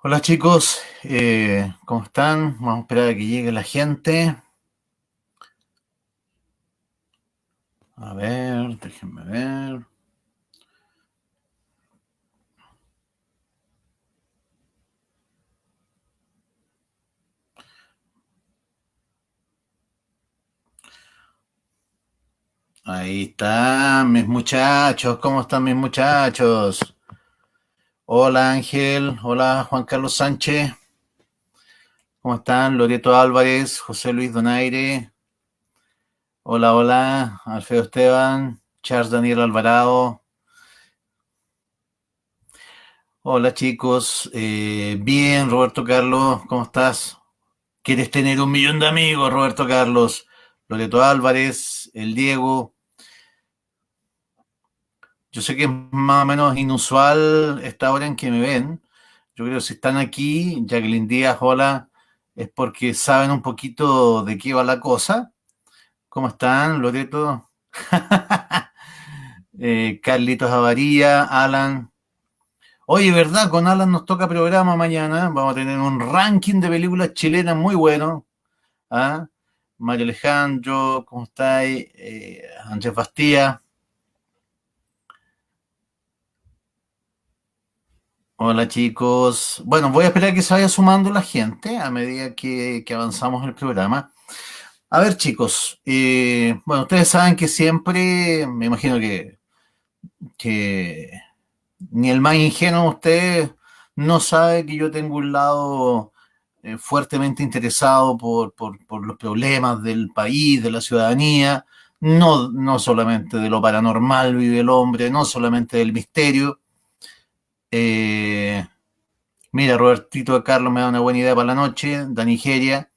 Hola chicos, ¿cómo están? Vamos a esperar a que llegue la gente. A ver, déjenme ver. Ahí están mis muchachos, ¿cómo están mis muchachos? Hola Ángel, hola Juan Carlos Sánchez, ¿cómo están? Loreto Álvarez, José Luis Donaire, hola, hola, Alfredo Esteban, Charles Daniel Alvarado. Hola chicos, bien, Roberto Carlos, ¿cómo estás? ¿Quieres tener 1 millón de amigos, Roberto Carlos? Loreto Álvarez, el Diego. Yo sé que es más o menos inusual esta hora en que me ven. Yo creo que si están aquí, Jacqueline Díaz, hola, es porque saben un poquito de qué va la cosa. ¿Cómo están, Loreto? Carlitos Avaría, Alan. Oye, ¿verdad? Con Alan nos toca programa mañana. Vamos a tener un ranking de películas chilenas muy bueno. ¿Ah? Mario Alejandro, ¿cómo estáis? Andrés Bastía. Hola chicos. Bueno, voy a esperar que se vaya sumando la gente a medida que avanzamos el programa. A ver chicos, bueno, ustedes saben que siempre, me imagino que ni el más ingenuo de ustedes no sabe que yo tengo un lado fuertemente interesado por los problemas del país, de la ciudadanía, no solamente de lo paranormal vive el hombre, no solamente del misterio. Eh, Mira, Robertito de Carlos me da una buena idea para la noche, da Nigeria.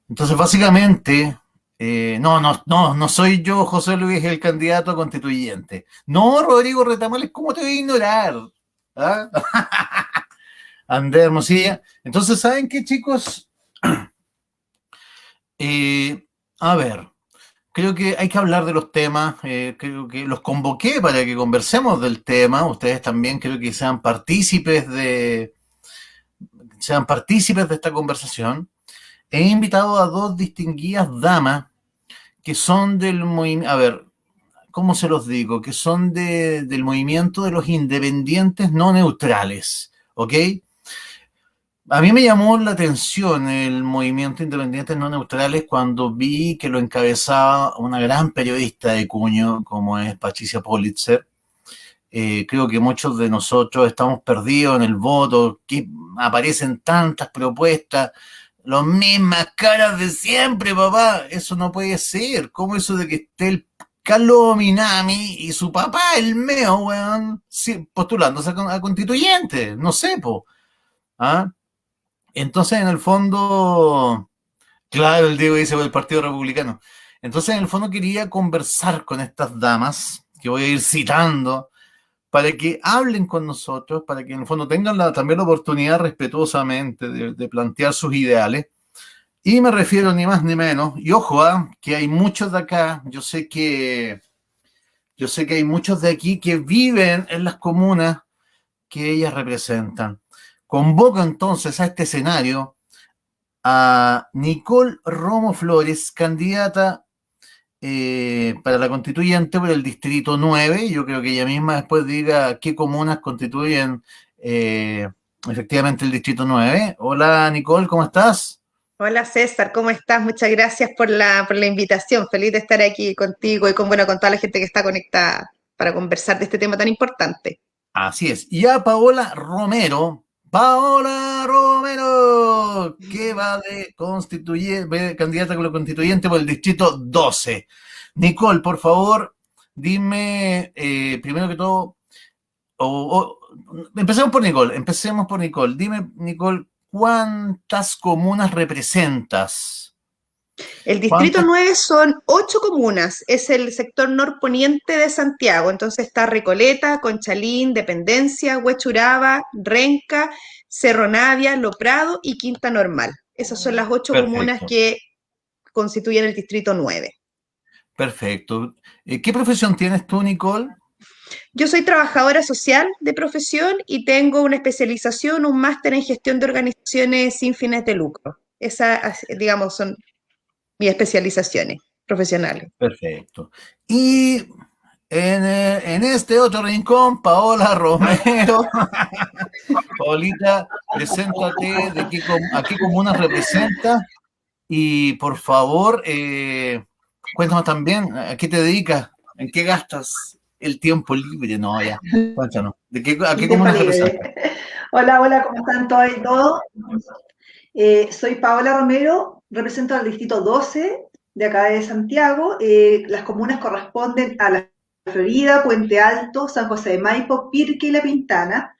Entonces, básicamente, no soy yo, José Luis, el candidato a constituyente. No, Rodrigo Retamales, ¿cómo te voy a ignorar? ¿Ah? Andrés Hermosilla. Entonces, ¿saben qué, chicos? Eh, a ver, creo que hay que hablar de los temas, creo que los convoqué para que conversemos del tema. Ustedes también creo que sean partícipes de esta conversación. He invitado a dos distinguidas damas que son del movimiento, a ver, ¿cómo se los digo? Que son del movimiento de los independientes no neutrales, ¿ok? A mí me llamó la atención el movimiento Independientes No Neutrales cuando vi que lo encabezaba una gran periodista de cuño como es Patricia Pulitzer. Creo que muchos de nosotros estamos perdidos en el voto, que aparecen tantas propuestas, las mismas caras de siempre, papá. Eso no puede ser. ¿Cómo eso de que esté el Carlos Minami y su papá, el Meo, weón, sí, postulándose a constituyente? No sé, po. ¿Ah? Entonces, en el fondo, claro, el Diego dice el Partido Republicano. Entonces, en el fondo quería conversar con estas damas, que voy a ir citando, para que hablen con nosotros, para que en el fondo tengan también la oportunidad respetuosamente de plantear sus ideales. Y me refiero ni más ni menos, y ojo, que hay muchos de acá, yo sé que hay muchos de aquí que viven en las comunas que ellas representan. Convoco entonces a este escenario a Nicole Romo Flores, candidata para la constituyente por el distrito 9. Yo creo que ella misma después diga qué comunas constituyen efectivamente el distrito 9. Hola Nicole, ¿cómo estás? Hola César, ¿cómo estás? Muchas gracias por la invitación. Feliz de estar aquí contigo y con toda la gente que está conectada para conversar de este tema tan importante. Así es. Y a Paola Romero, que va de candidata con la constituyente por el distrito 12. Nicole, por favor, dime primero que todo, empecemos por Nicole. Dime, Nicole, ¿cuántas comunas representas? El distrito ¿Cuántas? 9 son 8 comunas, es el sector norponiente de Santiago, entonces está Recoleta, Conchalín, Dependencia, Huechuraba, Renca, Cerro Navia, Lo Prado y Quinta Normal. Esas son las 8 comunas Perfecto, que constituyen el distrito 9. perfecto. ¿Qué profesión tienes tú, Nicole? Yo soy trabajadora social de profesión y tengo una especialización, un máster en gestión de organizaciones sin fines de lucro. Esas, digamos, son mis especializaciones profesionales. Perfecto. Y en este otro rincón, Paola Romero. Paolita, preséntate, a qué comuna representas y por favor, cuéntanos también a qué te dedicas, en qué gastas el tiempo libre. No, ya, cuéntanos, a qué El tiempo comuna libre. representas? Hola, hola, ¿cómo están todos y todos? Soy Paola Romero, represento al distrito 12 de acá de Santiago. Las comunas corresponden a La Florida, Puente Alto, San José de Maipo, Pirque y La Pintana.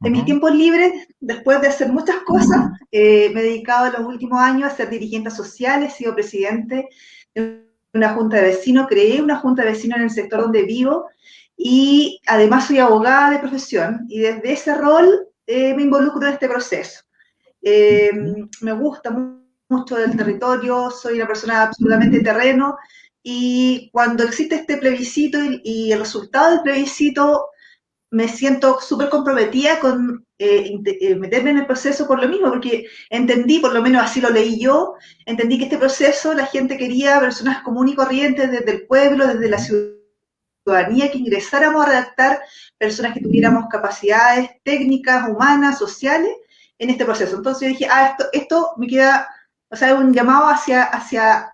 En mis Ujú. tiempos libres, después de hacer muchas cosas, me he dedicado en los últimos años a ser dirigente social, he sido presidente de una junta de vecinos, creé una junta de vecinos en el sector donde vivo y además soy abogada de profesión y desde ese rol me involucro en este proceso. Me gusta mucho el territorio, soy una persona absolutamente terreno y cuando existe este plebiscito y el resultado del plebiscito me siento súper comprometida con meterme en el proceso por lo mismo, porque entendí, por lo menos así lo leí yo, entendí que este proceso la gente quería personas comunes y corrientes desde el pueblo, desde la ciudadanía, que ingresáramos a redactar personas que tuviéramos capacidades técnicas, humanas, sociales en este proceso. Entonces yo dije, esto me queda, o sea, un llamado hacia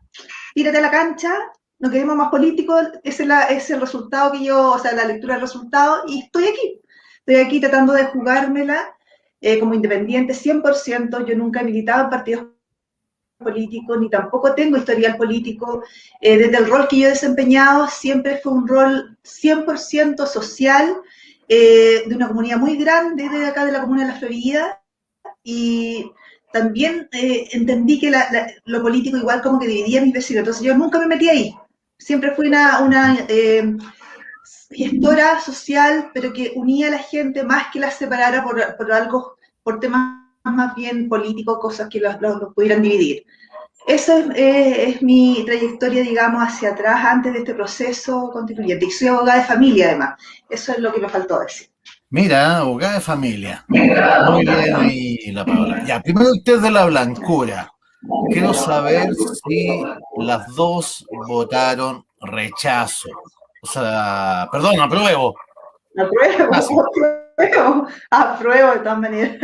tírate a la cancha, no queremos más políticos, ese es el resultado que yo, o sea, la lectura del resultado, y estoy aquí tratando de jugármela como independiente 100%, yo nunca he militado en partidos políticos, ni tampoco tengo historial político, desde el rol que yo he desempeñado siempre fue un rol 100% social, de una comunidad muy grande de acá de la comuna de La Florida, y también entendí que lo político igual como que dividía a mis vecinos, entonces yo nunca me metí ahí. Siempre fui una gestora social, pero que unía a la gente más que la separara por algo, por temas más bien políticos, cosas que los pudieran dividir. Esa es mi trayectoria, digamos, hacia atrás antes de este proceso constituyente. Y soy abogada de familia, además. Eso es lo que me faltó decir. Mira, abogada de familia. Muy bien ahí, la Paola. Ya, primero usted de la blancura. Quiero saber si las dos votaron rechazo. O sea, perdón, apruebo. Fácil. Apruebo de todas maneras.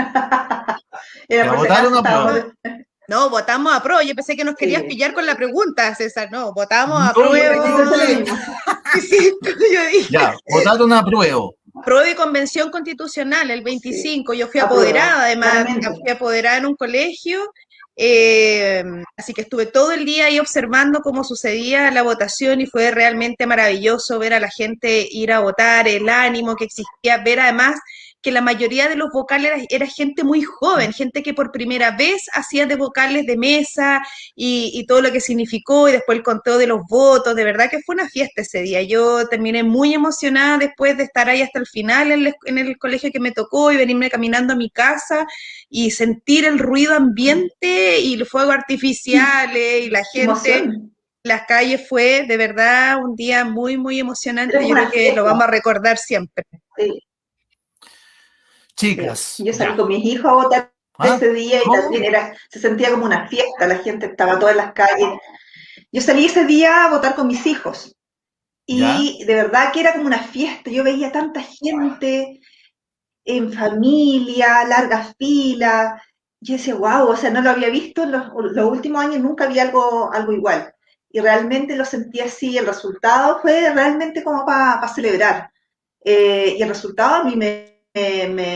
Era Ya por si votaron acaso apruebo. estábamos. No, votamos a prueba. Yo pensé que nos querías Sí. pillar con la pregunta, César. No, votamos a No, Sí, prueba. aquí pensé lo mismo. Sí, yo dije. ya, votaron apruebo. Prueba y convención constitucional el 25. Sí. Yo fui Apruebo, apoderada, además, claramente. fui apoderada en un colegio. Así que estuve todo el día ahí observando cómo sucedía la votación y fue realmente maravilloso ver a la gente ir a votar, el ánimo que existía, ver además que la mayoría de los vocales era gente muy joven, gente que por primera vez hacía de vocales de mesa y todo lo que significó y después el conteo de los votos, de verdad que fue una fiesta ese día. Yo terminé muy emocionada después de estar ahí hasta el final en el colegio que me tocó y venirme caminando a mi casa y sentir el ruido ambiente y los fuegos artificiales y la Qué gente, emoción. las calles fue de verdad un día muy, muy Era emocionante. como Yo creo una que lo fiesta. vamos a recordar siempre. Sí, sí. Chicas, Yo salí ya. con mis hijos a votar ¿Ah? ese día y ¿Cómo? también se sentía como una fiesta, la gente estaba toda en las calles. Yo salí ese día a votar con mis hijos ¿Ya? y de verdad que era como una fiesta. Yo veía tanta gente en familia, largas filas. Yo decía, wow, o sea, no lo había visto en los últimos años, nunca había algo igual. Y realmente lo sentí así, el resultado fue realmente como para celebrar. Y el resultado a mí me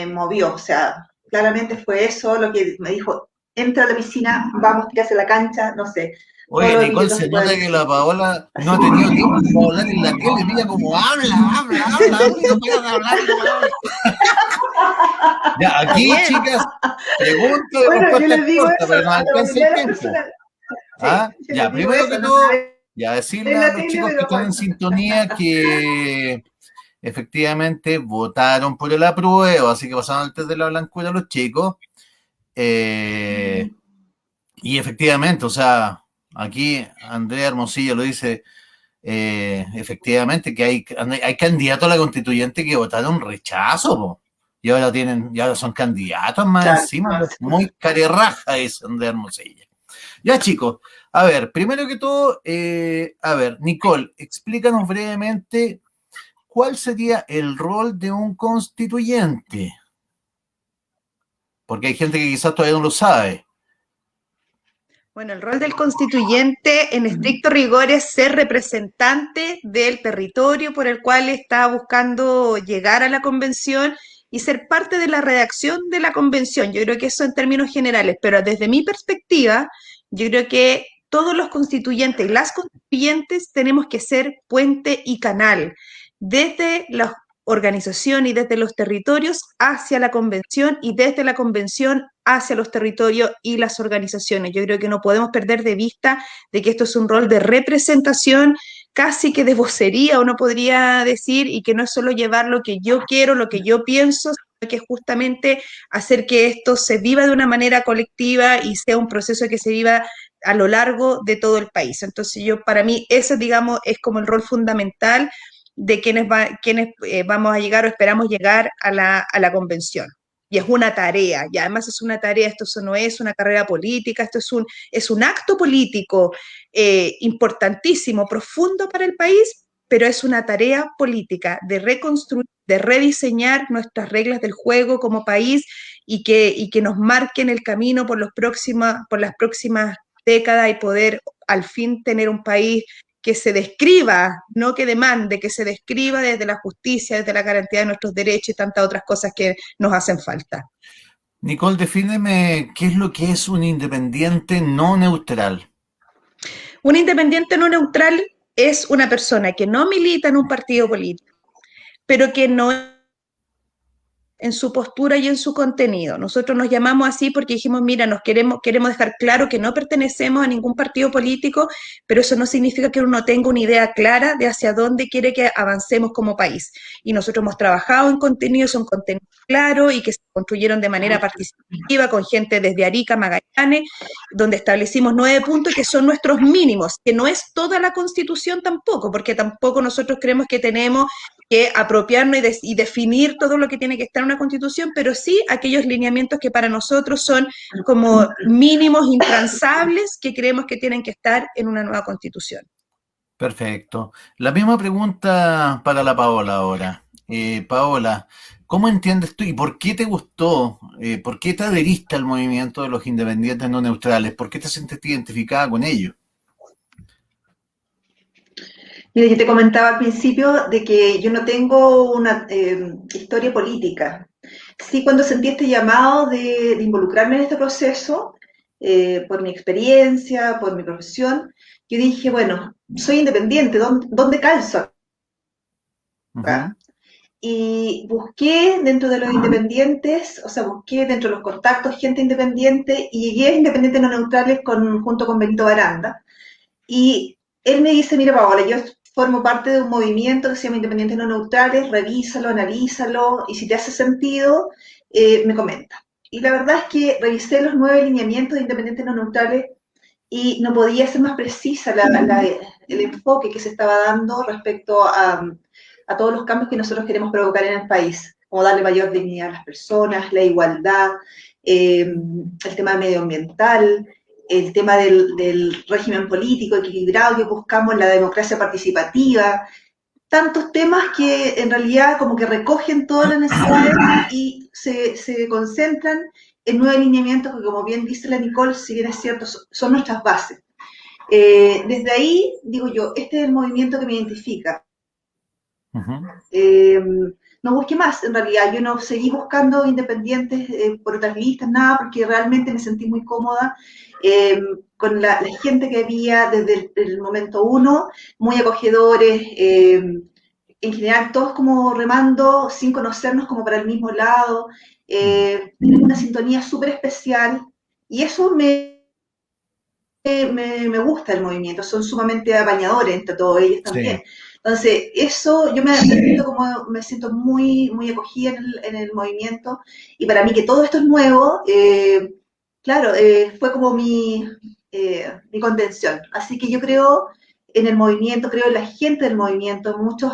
movió, o sea, claramente fue eso lo que me dijo, entra a la piscina, vamos, tírase a la cancha, no sé, todo Oye, lo Nicole, brilloso se se puede nota que la decir. Paola no Así ha tenido tiempo para hablar en la tele. Mira como habla y no para de hablar y no habla. Ya, Está aquí, bien. chicas, pregunta de bueno, yo respuesta les digo corta eso para que nos a la alcance mayoría el de las tiempo. personas. Sí, ¿Ah? yo Ya, les digo primero eso, que no se todo, ve ya decirle en a la los tele, chicos que pero están en bueno. sintonía que efectivamente votaron por el apruebo, así que pasaron al test de la blancura los chicos. Y efectivamente, o sea, aquí Andrea Hermosillo lo dice, efectivamente que hay candidatos a la constituyente que votaron rechazo, po. Y ahora son candidatos más Claro, encima, pues, muy carerraja eso de Hermosilla. Ya, chicos, a ver, primero que todo, a ver, Nicole, explícanos brevemente cuál sería el rol de un constituyente, porque hay gente que quizás todavía no lo sabe. Bueno, el rol del constituyente en estricto rigor es ser representante del territorio por el cual está buscando llegar a la convención y ser parte de la redacción de la convención. Yo creo que eso en términos generales, pero desde mi perspectiva, yo creo que todos los constituyentes y las constituyentes tenemos que ser puente y canal desde la organización y desde los territorios hacia la convención y desde la convención hacia los territorios y las organizaciones. Yo creo que no podemos perder de vista de que esto es un rol de representación, casi que de vocería, uno podría decir, y que no es solo llevar lo que yo quiero, lo que yo pienso, sino que es justamente hacer que esto se viva de una manera colectiva y sea un proceso que se viva a lo largo de todo el país. Entonces para mí, ese, digamos, es como el rol fundamental de quienes vamos a llegar o esperamos llegar a la convención. Y es una tarea, y además es una tarea, esto no es una carrera política, esto es un acto político importantísimo, profundo para el país, pero es una tarea política de reconstruir, de rediseñar nuestras reglas del juego como país y que nos marquen el camino por las próximas décadas y poder al fin tener un país que se describa, no que demande, que se describa desde la justicia, desde la garantía de nuestros derechos y tantas otras cosas que nos hacen falta. Nicole, defíneme qué es lo que es un independiente no neutral. Un independiente no neutral es una persona que no milita en un partido político, pero que no en su postura y en su contenido. Nosotros nos llamamos así porque dijimos, mira, queremos dejar claro que no pertenecemos a ningún partido político, pero eso no significa que uno tenga una idea clara de hacia dónde quiere que avancemos como país. Y nosotros hemos trabajado en contenidos, son contenidos claros y que se construyeron de manera participativa con gente desde Arica, Magallanes, donde establecimos 9 puntos que son nuestros mínimos, que no es toda la Constitución tampoco, porque tampoco nosotros creemos que tenemos que apropiarnos y definir todo lo que tiene que estar en una constitución, pero sí aquellos lineamientos que para nosotros son como mínimos intransables que creemos que tienen que estar en una nueva constitución. Perfecto. La misma pregunta para la Paola ahora. Paola, ¿cómo entiendes tú y por qué te gustó, por qué te adheriste al movimiento de los independientes no neutrales? ¿Por qué te sentiste identificada con ellos? Mira, yo te comentaba al principio de que yo no tengo una historia política. Sí, cuando sentí este llamado de involucrarme en este proceso, por mi experiencia, por mi profesión, yo dije, bueno, soy independiente, ¿dónde calzo acá? Y busqué dentro de los independientes, o sea, busqué dentro de los contactos gente independiente y llegué a Independientes No Neutrales junto con Benito Baranda. Y él me dice, mira Paola, yo formo parte de un movimiento que se llama Independientes No Neutrales, revísalo, analízalo, y si te hace sentido, me comenta. Y la verdad es que revisé los 9 lineamientos de Independientes No Neutrales y no podía ser más precisa el enfoque que se estaba dando respecto a todos los cambios que nosotros queremos provocar en el país, como darle mayor dignidad a las personas, la igualdad, el tema medioambiental, el tema del régimen político equilibrado que buscamos, la democracia participativa, tantos temas que en realidad como que recogen todas las necesidades y se concentran en 9 lineamientos que, como bien dice la Nicole, si bien es cierto, son nuestras bases. Desde ahí, digo yo, este es el movimiento que me identifica. No busqué más, en realidad, yo no seguí buscando independientes por otras listas, nada, porque realmente me sentí muy cómoda con la gente que había desde el momento uno, muy acogedores, en general todos como remando sin conocernos como para el mismo lado, una sintonía súper especial, y eso me gusta el movimiento, son sumamente apañadores entre todos ellos también. Sí. Entonces, eso yo me siento muy, muy acogida en el movimiento, y para mí que todo esto es nuevo, claro, fue como mi contención. Así que yo creo en el movimiento, creo en la gente del movimiento. Muchos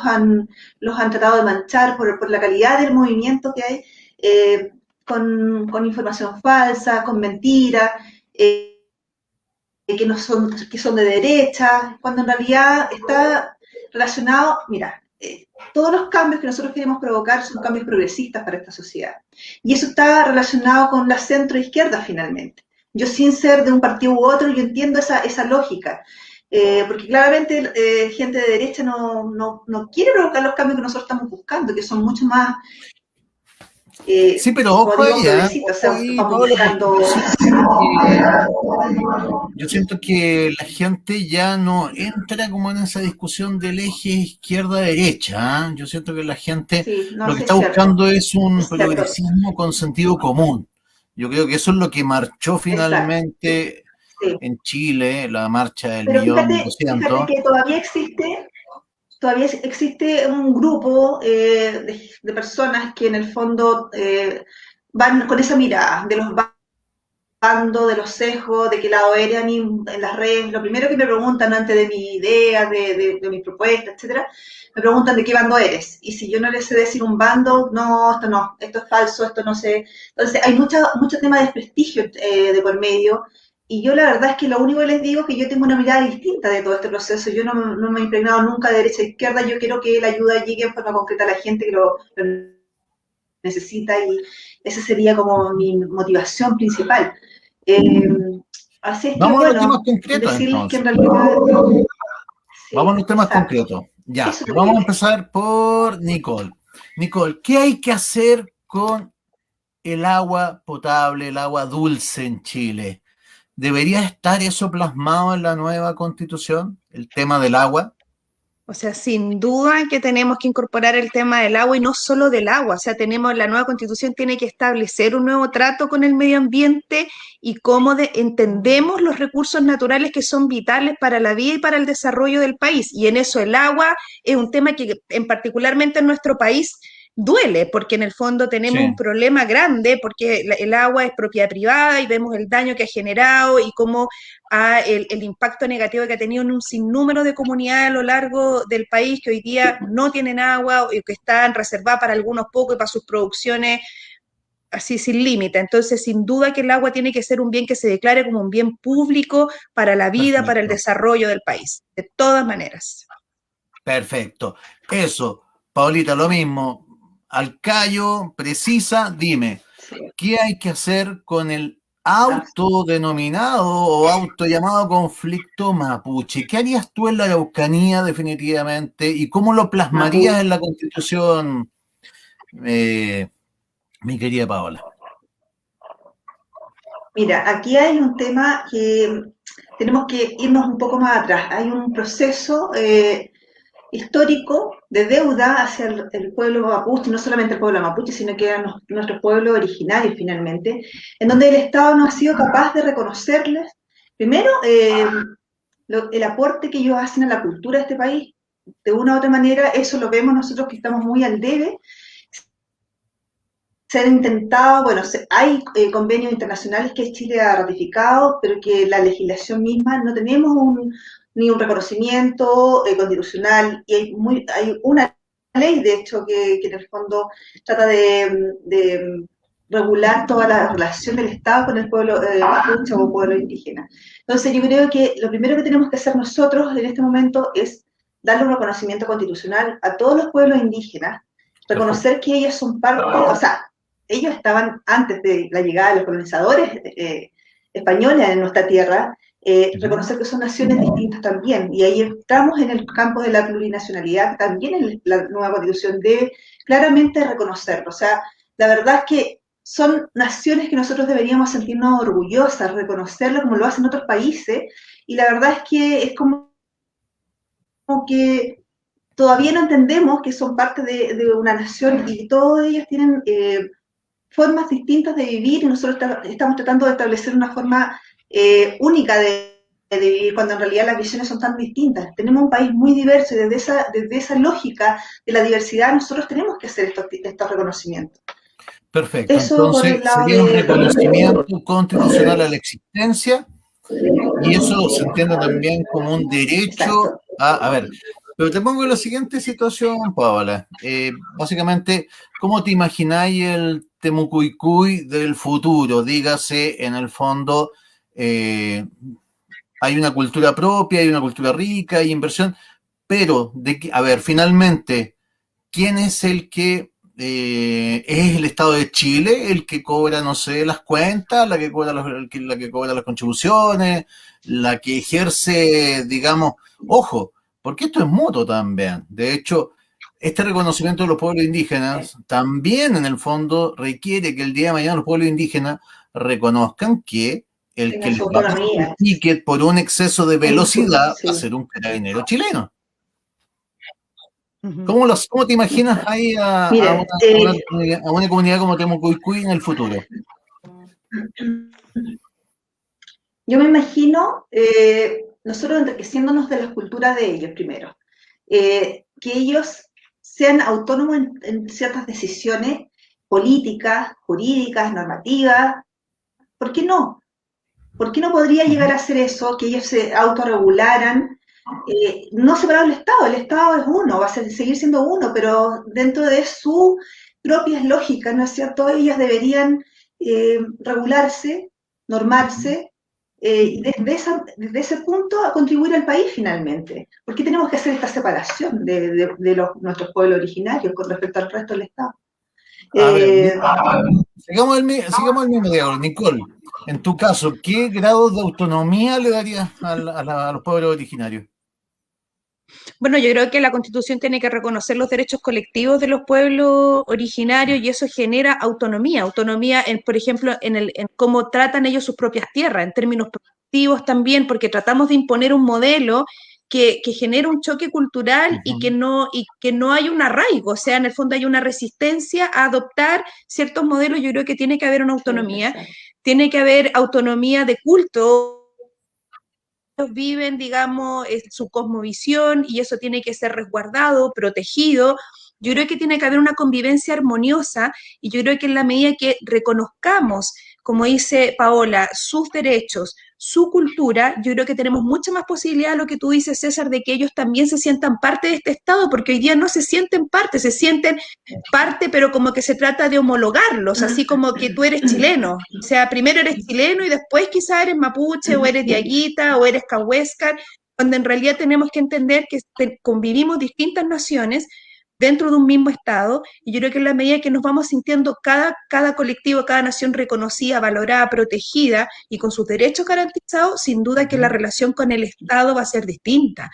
los han tratado de manchar por la calidad del movimiento que hay, con información falsa, con mentiras, que son de derecha, cuando en realidad está relacionado, mira, todos los cambios que nosotros queremos provocar son cambios progresistas para esta sociedad. Y eso está relacionado con la centro-izquierda finalmente. Yo sin ser de un partido u otro, yo entiendo esa lógica. Porque claramente gente de derecha no quiere provocar los cambios que nosotros estamos buscando, que son mucho más, sí, pero ojo ahí, progresistas. O sea, vamos buscando... Yo siento que la gente ya no entra como en esa discusión del eje izquierda-derecha. Yo siento que la gente lo que está buscando es un progresismo con sentido común. Yo creo que eso es lo que marchó finalmente en Chile, la marcha del Pero 1.200.000. Fíjate que todavía existe un grupo de personas que en el fondo van con esa mirada de los bandos, de los sesgos, de qué lado eran en las redes. Lo primero que me preguntan antes de mi idea, de mi propuesta, etcétera, me preguntan de qué bando eres. Y si yo no les sé decir un bando, no, esto es falso, esto no sé. Entonces hay mucho tema de desprestigio de por medio. Y yo la verdad es que lo único que les digo es que yo tengo una mirada distinta de todo este proceso. Yo no me he impregnado nunca de derecha a izquierda. Yo quiero que la ayuda llegue en forma concreta a la gente que lo necesita, y esa sería como mi motivación principal. Así es que, vamos bueno, a los temas concretos, decirles entonces. que en realidad... Vamos a los temas concretos. Ya, vamos a empezar por Nicole. Nicole, ¿qué hay que hacer con el agua potable, el agua dulce en Chile? ¿Debería estar eso plasmado en la nueva Constitución, el tema del agua? O sea, sin duda que tenemos que incorporar el tema del agua, y no solo del agua. O sea, la nueva Constitución tiene que establecer un nuevo trato con el medio ambiente y cómo entendemos los recursos naturales que son vitales para la vida y para el desarrollo del país. Y en eso el agua es un tema que particularmente en nuestro país duele, porque en el fondo tenemos un problema grande, porque el agua es propiedad privada y vemos el daño que ha generado y cómo el impacto negativo que ha tenido en un sinnúmero de comunidades a lo largo del país que hoy día no tienen agua o que están reservadas para algunos pocos y para sus producciones así sin límite. Entonces, sin duda que el agua tiene que ser un bien que se declare como un bien público para la vida, para el desarrollo del país, de todas maneras. Perfecto. Eso, Paulita, lo mismo. Al callo, precisa, dime, ¿qué hay que hacer con el autodenominado o autollamado conflicto mapuche? ¿Qué harías tú en la Araucanía definitivamente y cómo lo plasmarías en la Constitución, mi querida Paola? Mira, aquí hay un tema que tenemos que irnos un poco más atrás. Hay un proceso histórico de deuda hacia el pueblo mapuche, no solamente el pueblo mapuche, sino que eran nuestros pueblos originarios finalmente, en donde el Estado no ha sido capaz de reconocerles, primero, el aporte que ellos hacen a la cultura de este país. De una u otra manera, eso lo vemos nosotros que estamos muy al debe. Se han intentado, bueno, hay convenios internacionales que Chile ha ratificado, pero que la legislación misma no tenemos ni un reconocimiento constitucional, y hay una ley, de hecho, que en el fondo trata de regular toda la relación del Estado con el pueblo mapuche o pueblo indígena. Entonces yo creo que lo primero que tenemos que hacer nosotros en este momento es darle un reconocimiento constitucional a todos los pueblos indígenas, reconocer que ellos son parte, o sea, ellos estaban antes de la llegada de los colonizadores españoles en nuestra tierra, reconocer que son naciones distintas también, y ahí estamos en el campo de la plurinacionalidad, también en la nueva Constitución debe claramente reconocerlo. O sea, la verdad es que son naciones que nosotros deberíamos sentirnos orgullosas, reconocerlo como lo hacen otros países, y la verdad es que es como que todavía no entendemos que son parte de una nación, y todos ellos tienen formas distintas de vivir, y nosotros estamos tratando de establecer una forma única de vivir, cuando en realidad las visiones son tan distintas. Tenemos un país muy diverso, y desde esa lógica de la diversidad nosotros tenemos que hacer estos reconocimientos. Perfecto. Eso entonces sería un reconocimiento constitucional a la existencia, y eso se entiende también como un derecho A ver, pero te pongo en la siguiente situación, Paola. Básicamente, ¿cómo te imagináis el Temucuicui del futuro? Dígase, en el fondo, hay una cultura propia, hay una cultura rica, hay inversión, pero, a ver, finalmente, ¿quién es el que es el Estado de Chile, el que cobra, no sé, las cuentas, la que cobra la que cobra las contribuciones, la que ejerce, digamos, ojo, porque esto es mutuo también. De hecho, este reconocimiento de los pueblos indígenas también en el fondo requiere que el día de mañana los pueblos indígenas reconozcan que el que Tenga les su va a pasar un autonomía ticket por un exceso de en el futuro, velocidad va a sí. ser un carabinero chileno. Ujú. ¿Cómo te imaginas ahí Mire, a una comunidad como Temucuicui en el futuro? yo me imagino nosotros enriqueciéndonos de las culturas de ellos primero, que ellos sean autónomos en ciertas decisiones políticas, jurídicas, normativas. ¿Por qué no? ¿Por qué no podría llegar a ser eso, que ellos se autorregularan, no separado del Estado? El Estado es uno, va a seguir siendo uno, pero dentro de sus propias lógicas, ¿no es cierto? Ellas deberían regularse, normarse, y desde ese punto a contribuir al país finalmente. ¿Por qué tenemos que hacer esta separación de nuestros pueblos originarios con respecto al resto del Estado? A ver, Eh, sigamos el mismo diálogo. Nicole, en tu caso, ¿qué grado de autonomía le darías a los pueblos originarios? Bueno, yo creo que la Constitución tiene que reconocer los derechos colectivos de los pueblos originarios y eso genera autonomía, autonomía en, por ejemplo, en cómo tratan ellos sus propias tierras, en términos productivos también, porque tratamos de imponer un modelo que genera un choque cultural y que no hay un arraigo, o sea, en el fondo hay una resistencia a adoptar ciertos modelos. Yo creo que tiene que haber una autonomía, tiene que haber autonomía de culto, viven, digamos, su cosmovisión y eso tiene que ser resguardado, protegido. Yo creo que tiene que haber una convivencia armoniosa y yo creo que en la medida que reconozcamos, como dice Paola, sus derechos, su cultura, yo creo que tenemos mucha más posibilidad, lo que tú dices, César, de que ellos también se sientan parte de este Estado, porque hoy día no se sienten parte, se sienten parte, pero como que se trata de homologarlos, así como que tú eres chileno. O sea, primero eres chileno y después quizá eres mapuche o eres diaguita o eres cahuéscar, cuando en realidad tenemos que entender que convivimos distintas naciones dentro de un mismo Estado, y yo creo que en la medida que nos vamos sintiendo cada colectivo, cada nación reconocida, valorada, protegida y con sus derechos garantizados, sin duda que la relación con el Estado va a ser distinta.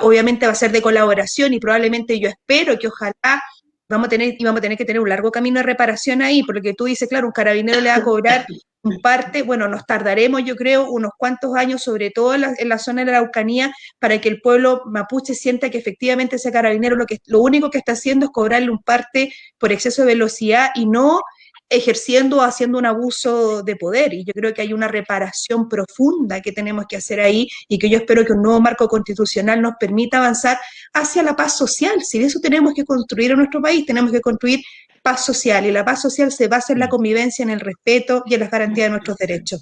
Obviamente va a ser de colaboración y probablemente yo espero que ojalá vamos a tener que tener un largo camino de reparación ahí, porque tú dices, claro, un carabinero le va a cobrar un parte, bueno, nos tardaremos, yo creo, unos cuantos años, sobre todo en la zona de la Araucanía, para que el pueblo mapuche sienta que efectivamente ese carabinero lo único que está haciendo es cobrarle un parte por exceso de velocidad y no ejerciendo o haciendo un abuso de poder. Y yo creo que hay una reparación profunda que tenemos que hacer ahí y que yo espero que un nuevo marco constitucional nos permita avanzar hacia la paz social. Si de eso tenemos que construir en nuestro país, tenemos que construir paz social y la paz social se basa en la convivencia, en el respeto y en las garantías de nuestros derechos.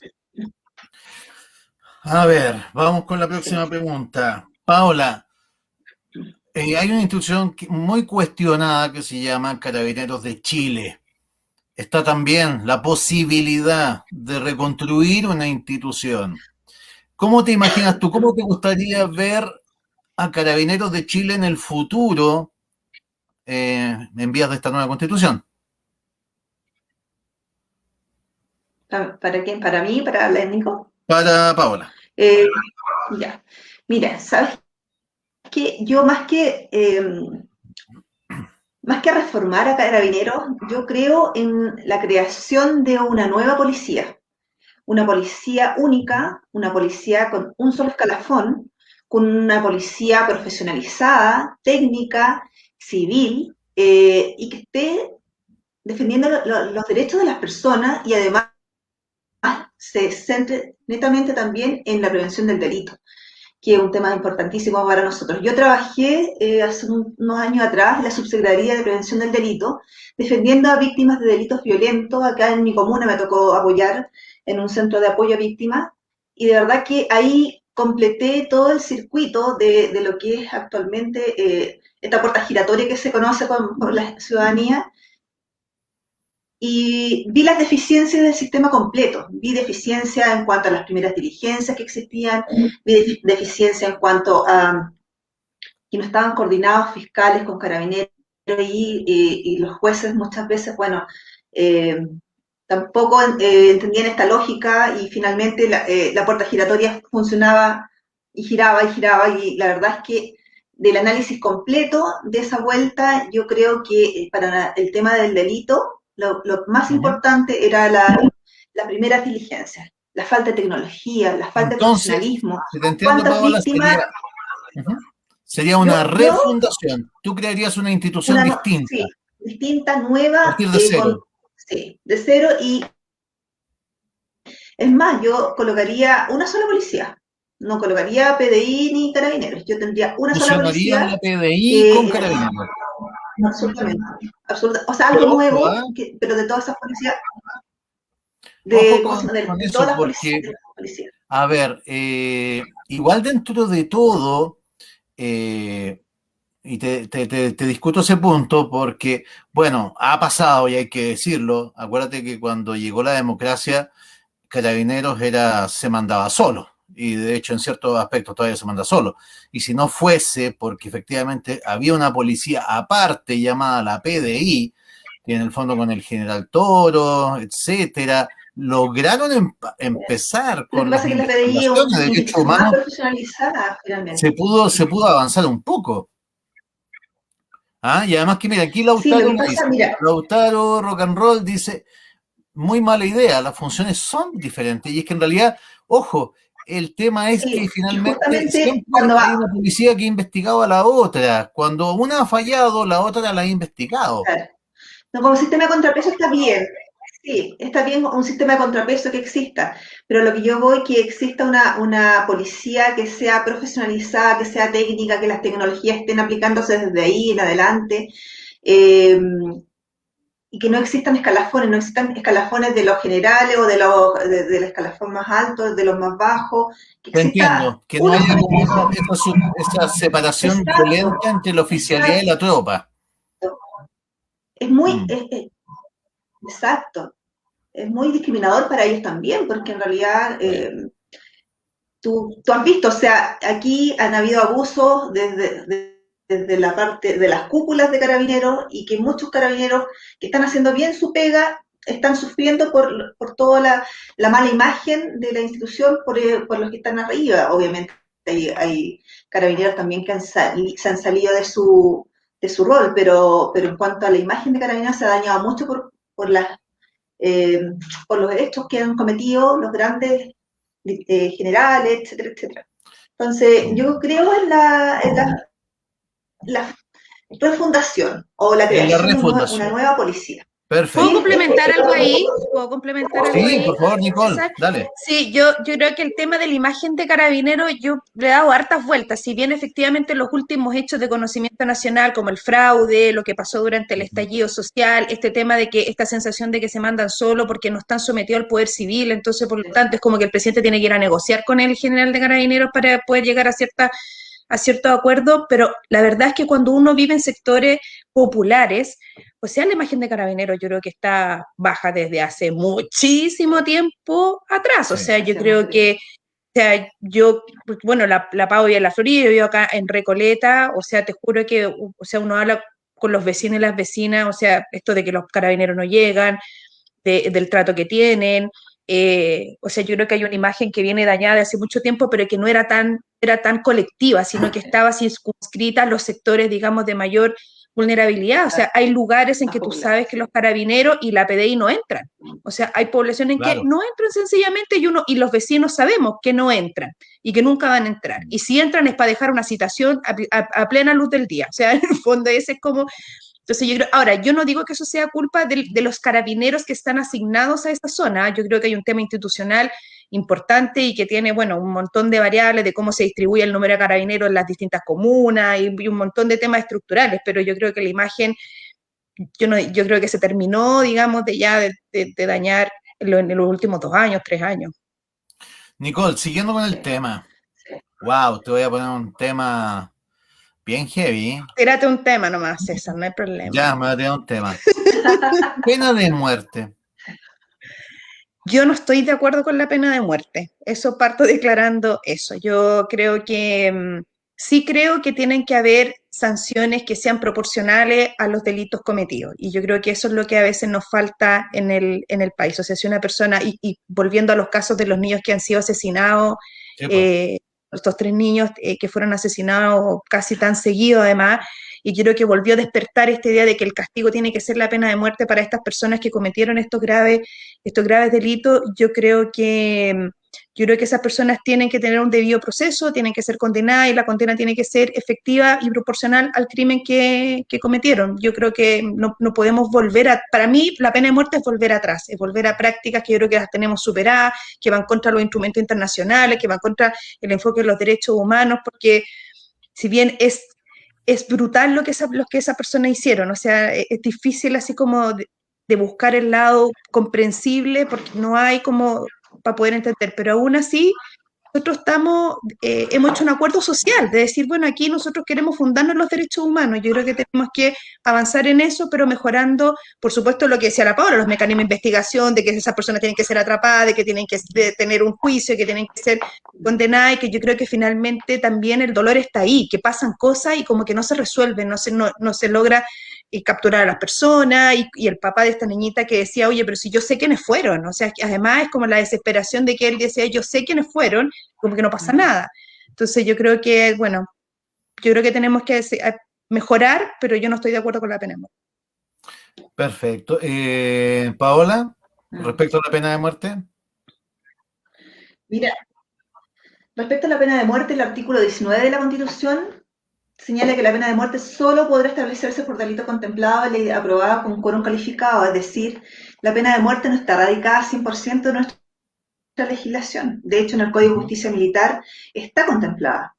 A ver, vamos con la próxima pregunta. Paola, hay una institución muy cuestionada que se llama Carabineros de Chile. Está también la posibilidad de reconstruir una institución. ¿Cómo te imaginas tú, cómo te gustaría ver a Carabineros de Chile en el futuro en vías de esta nueva constitución? ¿Para quién? ¿Para mí? ¿Para la Nico? Para Paola. Ya. Mira, ¿sabes qué? Yo más que reformar a Carabineros, yo creo en la creación de una nueva policía. Una policía única, una policía con un solo escalafón, con una policía profesionalizada, técnica, civil, y que esté defendiendo los derechos de las personas y además se centre netamente también en la prevención del delito, que es un tema importantísimo para nosotros. Yo trabajé hace unos años atrás en la Subsecretaría de Prevención del Delito, defendiendo a víctimas de delitos violentos. Acá en mi comuna me tocó apoyar en un centro de apoyo a víctimas, y de verdad que ahí completé todo el circuito de lo que es actualmente esta puerta giratoria que se conoce por la ciudadanía, y vi las deficiencias del sistema completo. Vi deficiencia en cuanto a las primeras diligencias que existían, vi deficiencia en cuanto a que no estaban coordinados fiscales con carabineros y los jueces muchas veces, bueno, tampoco entendían esta lógica, y finalmente la puerta giratoria funcionaba y giraba y giraba, y la verdad es que del análisis completo de esa vuelta, yo creo que para el tema del delito, lo más importante era la primera diligencia, la falta de tecnología, la falta de Entonces, profesionalismo. si te entiendo, ¿Cuántas Paola, víctimas? sería una Yo refundación. Tú crearías una institución distinta, sí, distinta, a nueva, partir de cero. sí, de cero, y es más, yo colocaría una sola policía, no colocaría PDI ni carabineros, yo tendría una sola Fusionarías policía la PDI con que Carabineros. absolutamente, o sea, algo Pero ojo, nuevo, pero de todas esas policías, ojo ¿cómo se llama? con De eso, todas las porque, policías. a ver, igual dentro de todo, y te discuto ese punto porque, bueno, ha pasado y hay que decirlo. Acuérdate que cuando llegó la democracia, Carabineros se mandaba solo. Y de hecho, en ciertos aspectos todavía se manda solo. Y si no fuese porque efectivamente había una policía aparte llamada la PDI, que en el fondo con el general Toro, etcétera, lograron empezar Lo que con las pasa es que la PDI es investigaciones una de derechos institución más humanos. profesionalizada, Se finalmente. pudo, se pudo avanzar un poco. ¿Ah? Y además que, mira, aquí Sí, lo Lautaro que me pasa, dice, mira, Lautaro Rock and Roll dice, muy mala idea, las funciones son diferentes. Y es que en realidad, ojo, el tema es que sí, y finalmente justamente siempre cuando hay va, una policía que ha investigado a la otra. Cuando una ha fallado, la otra la ha investigado. claro, no, como sistema de contrapeso está bien, sí, está bien un sistema de contrapeso que exista, pero lo que yo voy que exista una policía que sea profesionalizada, que sea técnica, que las tecnologías estén aplicándose desde ahí en adelante, eh, y que no existan escalafones, no existan escalafones de los generales o del escalafón más alto, de los más bajos, que Te exista entiendo, que no una haya sola como institución. esa separación Exacto, violenta entre la oficialidad y exacto. la tropa. Es muy, Mm. exacto, es muy discriminador para ellos también, porque en realidad tú has visto, o sea, aquí han habido abusos desde la parte de las cúpulas de carabineros, y que muchos carabineros que están haciendo bien su pega están sufriendo por toda la mala imagen de la institución por los que están arriba. Obviamente hay carabineros también que se han salido de su rol, pero en cuanto a la imagen de carabineros se ha dañado mucho eh, por los hechos que han cometido los grandes generales, etcétera, etcétera. Entonces, yo creo en la refundación o la En la creación de una refundación. nueva policía. ¿Puedo Perfecto. complementar algo ahí? ¿Puedo complementar algo Sí, ahí, por favor, Nicole, César? dale. Sí, yo creo que el tema de la imagen de Carabineros, yo le he dado hartas vueltas. Si bien efectivamente los últimos hechos de conocimiento nacional, como el fraude, lo que pasó durante el estallido social, este tema de que esta sensación de que se mandan solo porque no están sometidos al poder civil, entonces por lo tanto es como que el presidente tiene que ir a negociar con el general de Carabineros para poder llegar a cierto acuerdo, pero la verdad es que cuando uno vive en sectores populares, o sea, la imagen de Carabineros yo creo que está baja desde hace muchísimo tiempo atrás. O Sí. sea, yo creo que, o sea, yo, bueno, la Pau vive en la Florida, yo vivo acá en Recoleta, o sea, te juro que, o sea, uno habla con los vecinos y las vecinas, o sea, esto de que los carabineros no llegan, del trato que tienen. O sea, yo creo que hay una imagen que viene dañada de hace mucho tiempo, pero que no era tan colectiva, sino que estaba circunscrita a los sectores, digamos, de mayor vulnerabilidad. O sea, hay lugares en Más que tú popular, sabes que sí. los carabineros y la PDI no entran. O sea, hay poblaciones en que Claro. no entran sencillamente y los vecinos sabemos que no entran y que nunca van a entrar. Y si entran es para dejar una citación a plena luz del día. O sea, en el fondo ese es como entonces yo creo, ahora, yo no digo que eso sea culpa de los carabineros que están asignados a esta zona, yo creo que hay un tema institucional importante y que tiene, bueno, un montón de variables de cómo se distribuye el número de carabineros en las distintas comunas y un montón de temas estructurales, pero yo creo que la imagen, yo creo que se terminó, digamos, de dañar en los últimos 2 años, 3 años. Nicole, siguiendo con el Sí. tema, Wow, te voy a poner un tema bien heavy. Tírate un tema nomás, César, no hay problema. Ya, me voy a tirar un tema. Pena de muerte. Yo no estoy de acuerdo con la pena de muerte. Eso parto declarando eso. Yo creo que sí creo que tienen que haber sanciones que sean proporcionales a los delitos cometidos. Y yo creo que eso es lo que a veces nos falta en el país. O sea, si una persona, y volviendo a los casos de los niños que han sido asesinados, Sí, pues. eh, estos 3 niños que fueron asesinados casi tan seguido además, y creo que volvió a despertar esta idea de que el castigo tiene que ser la pena de muerte para estas personas que cometieron estos graves delitos. Yo creo que esas personas tienen que tener un debido proceso, tienen que ser condenadas y la condena tiene que ser efectiva y proporcional al crimen que cometieron. Yo creo que no podemos volver para mí la pena de muerte es volver atrás, es volver a prácticas que yo creo que las tenemos superadas, que van contra los instrumentos internacionales, que van contra el enfoque de los derechos humanos, porque si bien es brutal lo que esas personas hicieron, o sea, es difícil así como de buscar el lado comprensible porque no hay como para poder entender, pero aún así nosotros hemos hecho un acuerdo social de decir, bueno, aquí nosotros queremos fundarnos los derechos humanos. Yo creo que tenemos que avanzar en eso, pero mejorando, por supuesto, lo que decía la Paola, los mecanismos de investigación, de que esas personas tienen que ser atrapadas, de que tienen que tener un juicio, que tienen que ser condenadas, y que yo creo que finalmente también el dolor está ahí, que pasan cosas y como que no se resuelven, no se logra capturar a las personas, y el papá de esta niñita que decía, oye, pero si yo sé quiénes fueron, o sea, que además es como la desesperación de que él decía, yo sé quiénes fueron, como que no pasa nada. Entonces yo creo que, bueno, yo creo que tenemos que mejorar, pero yo no estoy de acuerdo con la pena de muerte. Perfecto. Paola, Mm. respecto a la pena de muerte. Mira, respecto a la pena de muerte, el artículo 19 de la Constitución señala que la pena de muerte solo podrá establecerse por delito contemplado en ley aprobada con quórum calificado, es decir, la pena de muerte no está radicada 100% en nuestra legislación. De hecho, en el Código de Justicia Militar está contemplada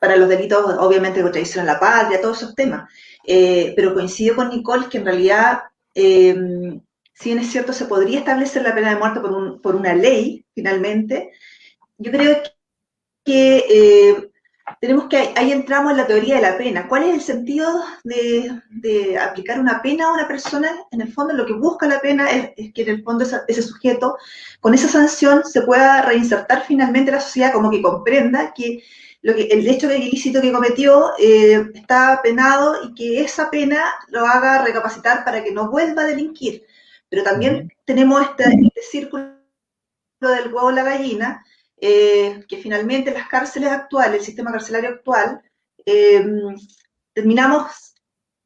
para los delitos, obviamente, de traición a la patria, todos esos temas. Pero coincido con Nicole que en realidad, si bien es cierto, se podría establecer la pena de muerte por una ley, finalmente. Yo creo que tenemos que, ahí entramos en la teoría de la pena. ¿Cuál es el sentido de aplicar una pena a una persona? En el fondo lo que busca la pena es que en el fondo ese sujeto con esa sanción se pueda reinsertar finalmente a la sociedad, como que comprenda que, el hecho de ilícito que cometió está penado y que esa pena lo haga recapacitar para que no vuelva a delinquir. Pero también tenemos este círculo del huevo y la gallina, que finalmente las cárceles actuales, el sistema carcelario actual, eh, terminamos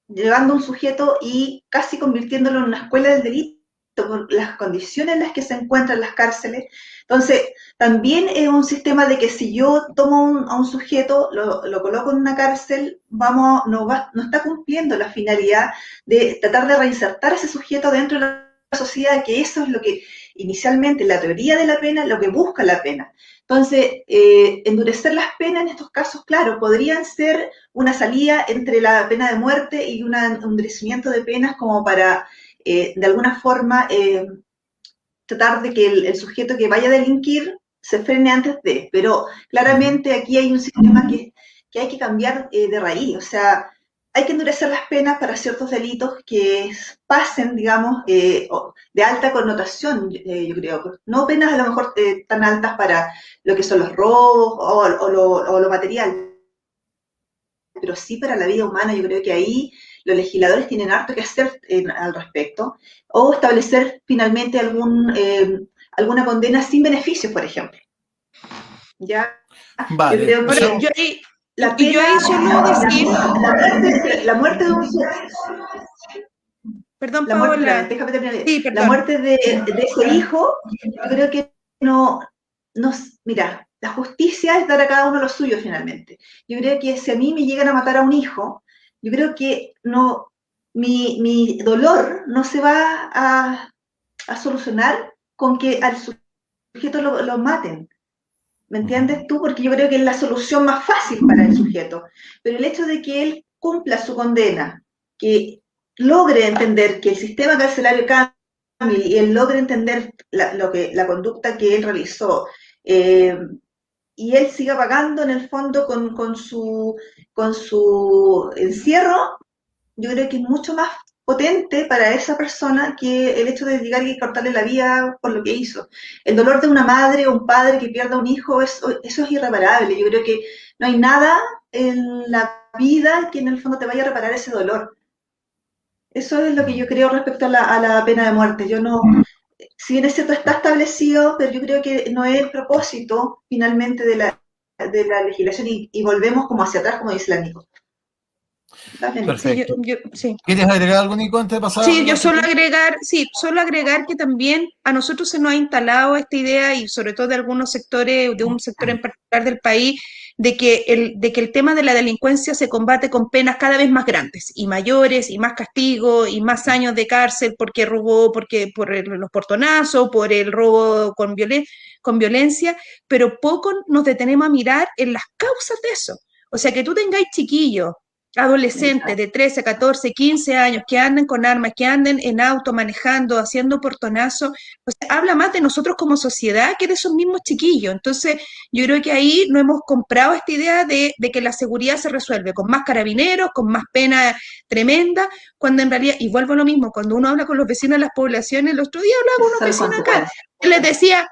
llevando a un sujeto y casi convirtiéndolo en una escuela del delito por las condiciones en las que se encuentran las cárceles. Entonces, también es un sistema de que si yo tomo a un sujeto, lo coloco en una cárcel, no está cumpliendo la finalidad de tratar de reinsertar a ese sujeto dentro de la sociedad, que eso es lo que inicialmente la teoría de la pena, lo que busca la pena. Entonces, endurecer las penas en estos casos, claro, podrían ser una salida entre la pena de muerte y un endurecimiento de penas como para, de alguna forma, tratar de que el sujeto que vaya a delinquir se frene antes de, pero claramente aquí hay un sistema que hay que cambiar de raíz, o sea, hay que endurecer las penas para ciertos delitos que pasen, digamos, de alta connotación, yo creo. No penas a lo mejor tan altas para lo que son los robos o lo material, pero sí para la vida humana. Yo creo que ahí los legisladores tienen harto que hacer al respecto, o establecer finalmente alguna condena sin beneficios, por ejemplo. Ya, yo Vale, creo o sea, Bueno, que la yo pena, ahí solo decir, la muerte de un perdón la muerte, Paola, déjame terminar, sí, la perdón, muerte de ese hijo, yo creo que no, mira, la justicia es dar a cada uno lo suyo finalmente. Yo creo que si a mí me llegan a matar a un hijo, yo creo que no, mi dolor no se va a solucionar con que al sujeto lo maten. ¿Me entiendes tú? Porque yo creo que es la solución más fácil para el sujeto. Pero el hecho de que él cumpla su condena, que logre entender que el sistema carcelario cambie y él logre entender la conducta que él realizó, eh, y él siga pagando en el fondo con su encierro, yo creo que es mucho más potente para esa persona que el hecho de llegar y cortarle la vida por lo que hizo. El dolor de una madre o un padre que pierda un hijo, eso es irreparable. Yo creo que no hay nada en la vida que en el fondo te vaya a reparar ese dolor. Eso es lo que yo creo respecto a la pena de muerte. Yo no, si bien es cierto, está establecido, pero yo creo que no es el propósito finalmente de la legislación y volvemos como hacia atrás, como dice la Nico. Perfecto. Sí. ¿Quieres agregar algo, Nico, antes de pasar? Sí, yo solo agregar que también a nosotros se nos ha instalado esta idea, y sobre todo de algunos sectores, de un sector en particular del país, de que el tema de la delincuencia se combate con penas cada vez más grandes y mayores, y más castigo, y más años de cárcel porque robó, porque por los portonazos, por el robo con violencia, pero poco nos detenemos a mirar en las causas de eso. O sea, que tú tengáis chiquillos, adolescentes de 13, 14, 15 años que anden con armas, que anden en auto, manejando, haciendo portonazos, o sea, habla más de nosotros como sociedad que de esos mismos chiquillos. Entonces, yo creo que ahí no hemos comprado esta idea de que la seguridad se resuelve con más carabineros, con más pena tremenda, cuando en realidad, y vuelvo a lo mismo, cuando uno habla con los vecinos de las poblaciones, el otro día hablaba con unos vecinos acá, yo les decía,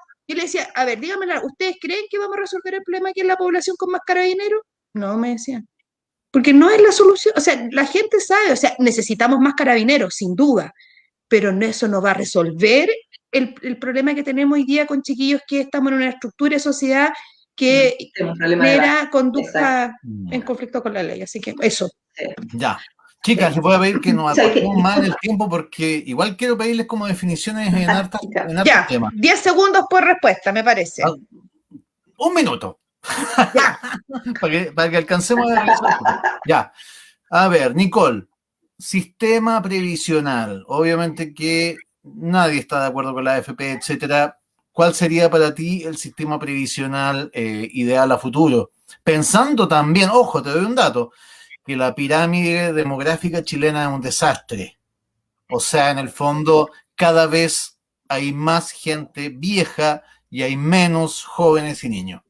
a ver, díganme, ¿ustedes creen que vamos a resolver el problema aquí en la población con más carabineros? No, me decían. Porque no es la solución, o sea, la gente sabe, o sea, necesitamos más carabineros, sin duda, pero eso no va a resolver el problema que tenemos hoy día con chiquillos que estamos en una estructura de sociedad que genera conducta en conflicto con la ley. Así que eso. Ya. Chicas, les voy a pedir que nos acortemos más en el tiempo porque igual quiero pedirles como definiciones en hartos temas. 10 segundos por respuesta, me parece. 1 minuto. Ya. para que alcancemos a resolver. Ya. A ver, Nicole, sistema previsional. Obviamente que nadie está de acuerdo con la AFP, etcétera. ¿Cuál sería para ti el sistema previsional ideal a futuro? Pensando también, ojo, te doy un dato, que la pirámide demográfica chilena es un desastre. O sea, en el fondo, cada vez hay más gente vieja y hay menos jóvenes y niños.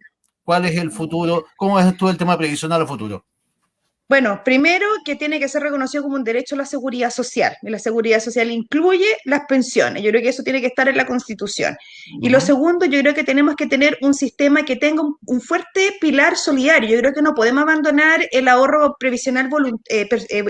¿Cuál es el futuro? ¿Cómo ves tú el tema previsional al futuro? Bueno, primero que tiene que ser reconocido como un derecho a la seguridad social. Y la seguridad social incluye las pensiones. Yo creo que eso tiene que estar en la Constitución. Y lo segundo, yo creo que tenemos que tener un sistema que tenga un fuerte pilar solidario. Yo creo que no podemos abandonar el ahorro previsional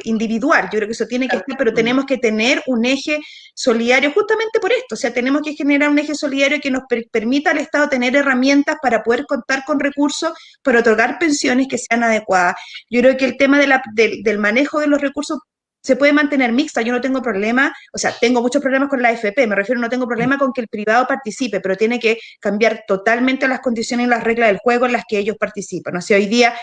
individual. Yo creo que eso tiene que estar, pero tenemos que tener un eje solidario justamente por esto. O sea, tenemos que generar un eje solidario que nos permita al Estado tener herramientas para poder contar con recursos para otorgar pensiones que sean adecuadas. Yo creo que el tema del manejo de los recursos se puede mantener mixta. Yo no tengo problema, o sea, tengo muchos problemas con la AFP, me refiero, no tengo problema con que el privado participe, pero tiene que cambiar totalmente las condiciones y las reglas del juego en las que ellos participan. O sea, hoy día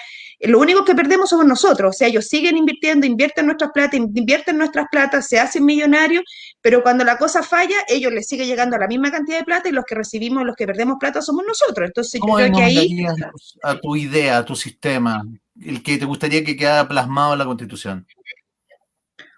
lo único que perdemos somos nosotros. O sea, ellos siguen invirtiendo, invierten nuestras platas, se hacen millonarios, pero cuando la cosa falla, ellos les sigue llegando a la misma cantidad de plata y los que recibimos, los que perdemos plata somos nosotros. Entonces, yo creo que ahí... a tu idea, a tu sistema, el que te gustaría que quedara plasmado en la Constitución?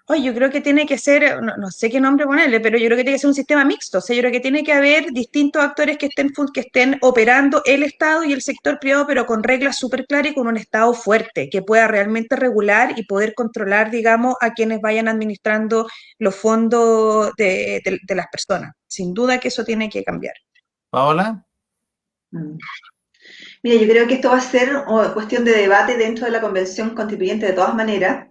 Oye, yo creo que tiene que ser, no sé qué nombre ponerle, pero yo creo que tiene que ser un sistema mixto. O sea, yo creo que tiene que haber distintos actores que estén operando el Estado y el sector privado, pero con reglas súper claras y con un Estado fuerte, que pueda realmente regular y poder controlar, digamos, a quienes vayan administrando los fondos de las personas. Sin duda que eso tiene que cambiar. ¿Paola? Mira, yo creo que esto va a ser cuestión de debate dentro de la Convención Constituyente de todas maneras.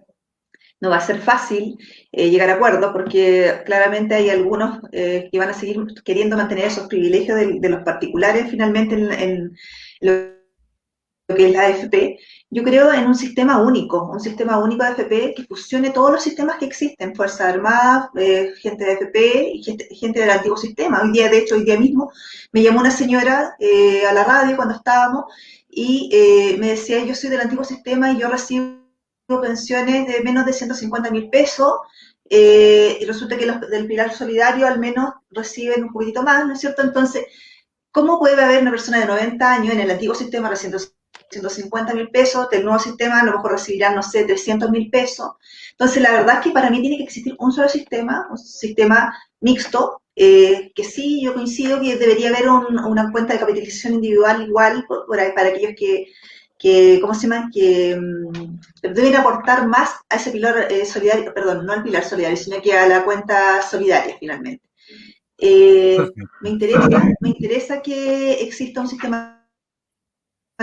No va a ser fácil llegar a acuerdos porque claramente hay algunos que van a seguir queriendo mantener esos privilegios de los particulares finalmente en lo que es la AFP. Yo creo en un sistema único de AFP que fusione todos los sistemas que existen, Fuerzas Armadas, gente de AFP y gente del antiguo sistema. De hecho, hoy día mismo me llamó una señora a la radio cuando estábamos y me decía, yo soy del antiguo sistema y yo recibo pensiones de menos de 150.000 pesos, y resulta que los del pilar solidario al menos reciben un poquitito más, ¿no es cierto? Entonces, ¿cómo puede haber una persona de 90 años en el antiguo sistema recibiendo 150.000 pesos, del nuevo sistema a lo mejor recibirán, no sé, 300.000 pesos? Entonces, la verdad es que para mí tiene que existir un solo sistema, un sistema mixto, que sí, yo coincido que debería haber una cuenta de capitalización individual igual para aquellos que ¿cómo se llama? Que deben aportar más a ese pilar solidario, perdón, no al pilar solidario, sino que a la cuenta solidaria finalmente. Me interesa que exista un sistema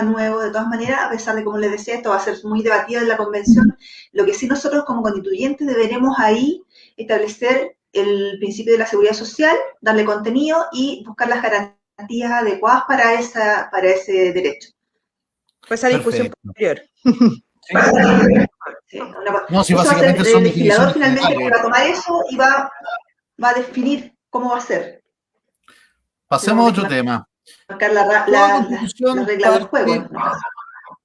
nuevo, de todas maneras, a pesar de, como les decía, esto va a ser muy debatido en la convención. Lo que sí nosotros como constituyentes deberemos ahí establecer el principio de la seguridad social, darle contenido y buscar las garantías adecuadas para ese derecho. Pues esa discusión posterior. Sí, no, sí, eso va a básicamente ser son el legislador definiciones finalmente generales. que va a tomar eso y va a definir cómo va a ser. Pasemos a otro tema. Marcar la regla del juego.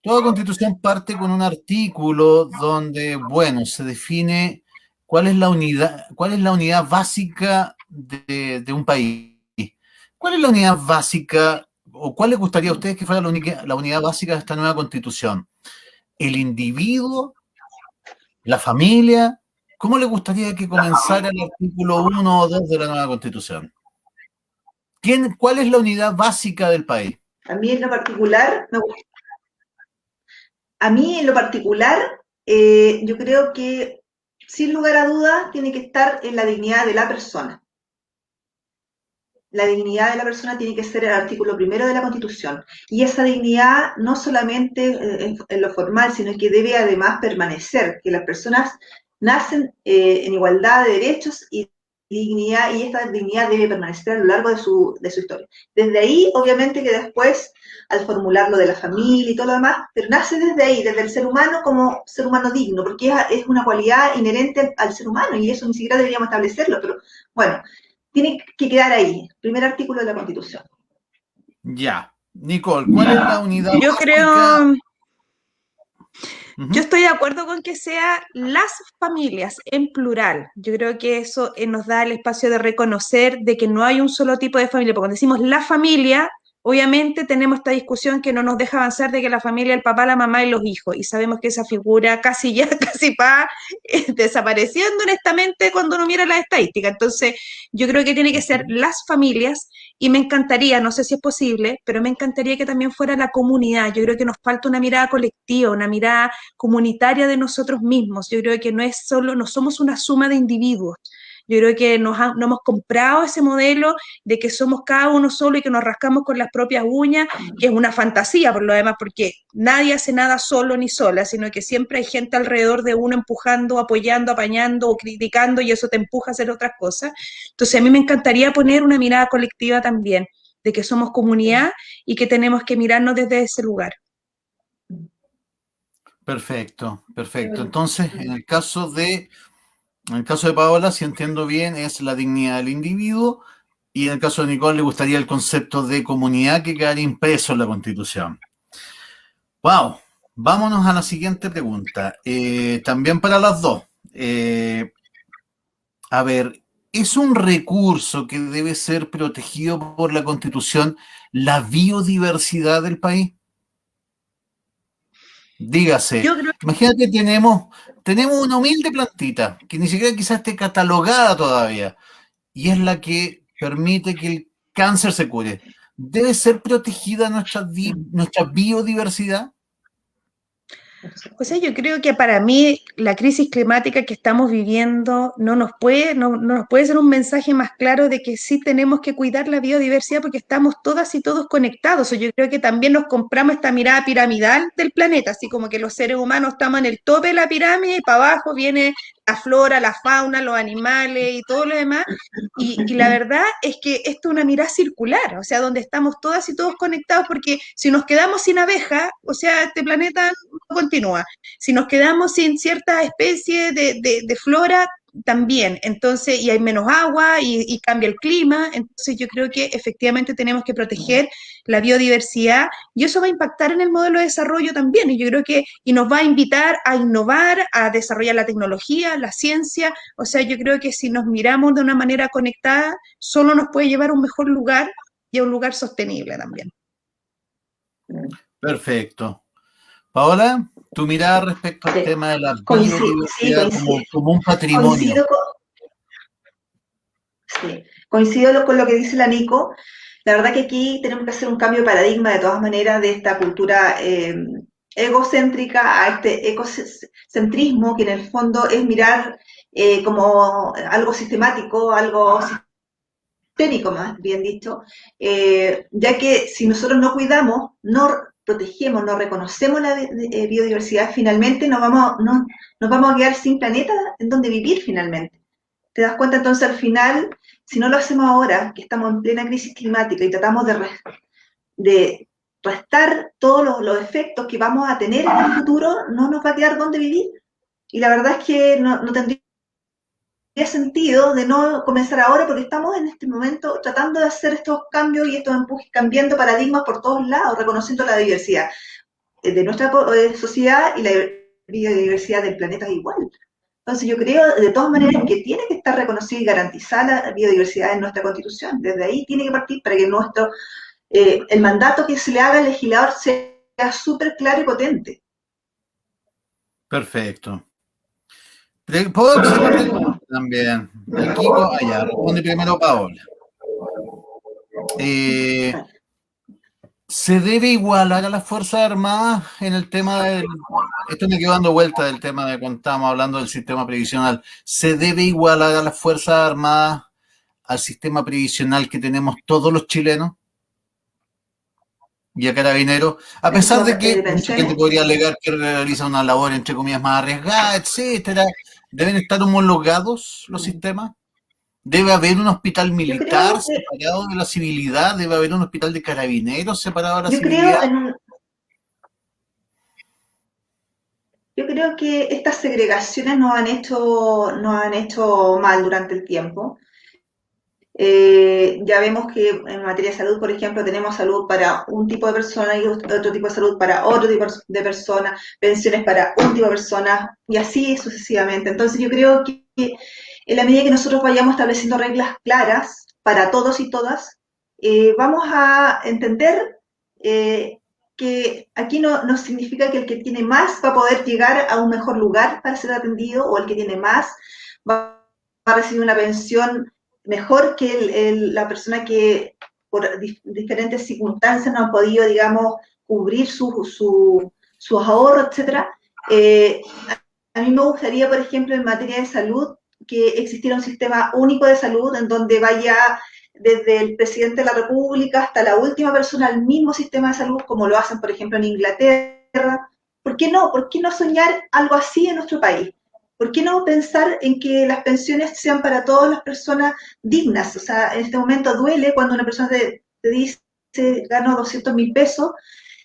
Toda constitución parte con un artículo donde, bueno, se define cuál es la unidad básica de un país. ¿Cuál es la unidad básica, o cuál les gustaría a ustedes que fuera la unidad básica de esta nueva constitución? ¿El individuo? ¿La familia? ¿Cómo les gustaría que comenzara el artículo 1 o 2 de la nueva constitución? ¿Cuál es la unidad básica del país? A mí en lo particular, yo creo que sin lugar a dudas tiene que estar en la dignidad de la persona. La dignidad de la persona tiene que ser el artículo 1 de la Constitución. Y esa dignidad no solamente en lo formal, sino que debe además permanecer, que las personas nacen en igualdad de derechos y dignidad, y esta dignidad debe permanecer a lo largo de su historia. Desde ahí, obviamente que después, al formular lo de la familia y todo lo demás, pero nace desde ahí, desde el ser humano como ser humano digno, porque es una cualidad inherente al ser humano, y eso ni siquiera deberíamos establecerlo, pero bueno, tiene que quedar ahí, primer artículo de la Constitución. Ya. Nicole, ¿cuál es la unidad Yo básica? creo... Yo estoy de acuerdo con que sea las familias en plural. Yo creo que eso nos da el espacio de reconocer de que no hay un solo tipo de familia, porque cuando decimos la familia, obviamente tenemos esta discusión que no nos deja avanzar de que la familia, el papá, la mamá y los hijos, y sabemos que esa figura casi ya, casi va desapareciendo honestamente cuando uno mira las estadísticas. Entonces, yo creo que tiene que ser las familias, y me encantaría, no sé si es posible, pero me encantaría que también fuera la comunidad. Yo creo que nos falta una mirada colectiva, una mirada comunitaria de nosotros mismos. Yo creo que no somos una suma de individuos. Yo creo que no hemos comprado ese modelo de que somos cada uno solo y que nos rascamos con las propias uñas, que es una fantasía por lo demás, porque nadie hace nada solo ni sola, sino que siempre hay gente alrededor de uno empujando, apoyando, apañando o criticando, y eso te empuja a hacer otras cosas. Entonces a mí me encantaría poner una mirada colectiva también, de que somos comunidad y que tenemos que mirarnos desde ese lugar. Perfecto, perfecto. Entonces, en el caso de Paola, si entiendo bien, es la dignidad del individuo, y en el caso de Nicole le gustaría el concepto de comunidad que quedaría impreso en la Constitución. ¡Wow! Vámonos a la siguiente pregunta. También para las dos. A ver, ¿es un recurso que debe ser protegido por la Constitución la biodiversidad del país? Dígase, imagínate, tenemos una humilde plantita que ni siquiera quizás esté catalogada todavía, y es la que permite que el cáncer se cure. ¿Debe ser protegida nuestra biodiversidad? O sea, yo creo que para mí la crisis climática que estamos viviendo no nos puede ser un mensaje más claro de que sí tenemos que cuidar la biodiversidad, porque estamos todas y todos conectados. O yo creo que también nos compramos esta mirada piramidal del planeta, así como que los seres humanos estamos en el tope de la pirámide y para abajo viene la flora, la fauna, los animales y todo lo demás. Y la verdad es que esto es una mirada circular, o sea, donde estamos todas y todos conectados, porque si nos quedamos sin abejas, o sea, este planeta no continúa. Si nos quedamos sin cierta especie de flora, también. Entonces, y hay menos agua y cambia el clima. Entonces, yo creo que efectivamente tenemos que proteger la biodiversidad, y eso va a impactar en el modelo de desarrollo también. Y yo creo que nos va a invitar a innovar, a desarrollar la tecnología, la ciencia. O sea, yo creo que si nos miramos de una manera conectada, solo nos puede llevar a un mejor lugar y a un lugar sostenible también. Perfecto. Paola, tu mirada respecto al tema de la biodiversidad como un patrimonio. Coincido con lo que dice la Nico. La verdad que aquí tenemos que hacer un cambio de paradigma de todas maneras de esta cultura egocéntrica a este ecocentrismo que en el fondo es mirar como algo sistemático, algo sistémico más bien dicho, ya que si nosotros no cuidamos, no protegemos, no reconocemos la biodiversidad, finalmente nos vamos a quedar sin planeta en donde vivir finalmente. ¿Te das cuenta? Entonces, al final, si no lo hacemos ahora, que estamos en plena crisis climática y tratamos de restar todos los efectos que vamos a tener en el futuro, no nos va a quedar dónde vivir. Y la verdad es que no tendría sentido de no comenzar ahora porque estamos en este momento tratando de hacer estos cambios y estos empujes, cambiando paradigmas por todos lados, reconociendo la diversidad de nuestra sociedad y la biodiversidad del planeta es igual. Entonces yo creo de todas maneras que tiene que estar reconocida y garantizada la biodiversidad en nuestra Constitución. Desde ahí tiene que partir para que el mandato que se le haga al legislador sea súper claro y potente. Perfecto. ¿Puedo observar también? Aquí, allá, responde primero Paola. ¿Se debe igualar a las Fuerzas Armadas en el tema del... Esto me quedó dando vuelta del tema de cuando estábamos hablando del sistema previsional. ¿Se debe igualar a las Fuerzas Armadas al sistema previsional que tenemos todos los chilenos? Y a Carabineros, a pesar de que mucha gente podría alegar que realiza una labor, entre comillas, más arriesgada, etcétera, ¿deben estar homologados los sistemas? ¿Debe haber un hospital militar separado de la civilidad? ¿Debe haber un hospital de Carabineros separado de la civilidad? Yo creo que estas segregaciones nos han hecho mal durante el tiempo. Ya vemos que en materia de salud, por ejemplo, tenemos salud para un tipo de persona y otro tipo de salud para otro tipo de persona, pensiones para un tipo de persona y así sucesivamente. Entonces yo creo que en la medida que nosotros vayamos estableciendo reglas claras para todos y todas, vamos a entender que aquí no significa que el que tiene más va a poder llegar a un mejor lugar para ser atendido o el que tiene más va a recibir una pensión mejor que la persona que por diferentes circunstancias no han podido, digamos, cubrir sus ahorros, etc. A mí me gustaría, por ejemplo, en materia de salud, que existiera un sistema único de salud en donde vaya desde el presidente de la República hasta la última persona al mismo sistema de salud, como lo hacen, por ejemplo, en Inglaterra. ¿Por qué no? ¿Por qué no soñar algo así en nuestro país? ¿Por qué no pensar en que las pensiones sean para todas las personas dignas? O sea, en este momento duele cuando una persona te dice, gano 200.000 pesos,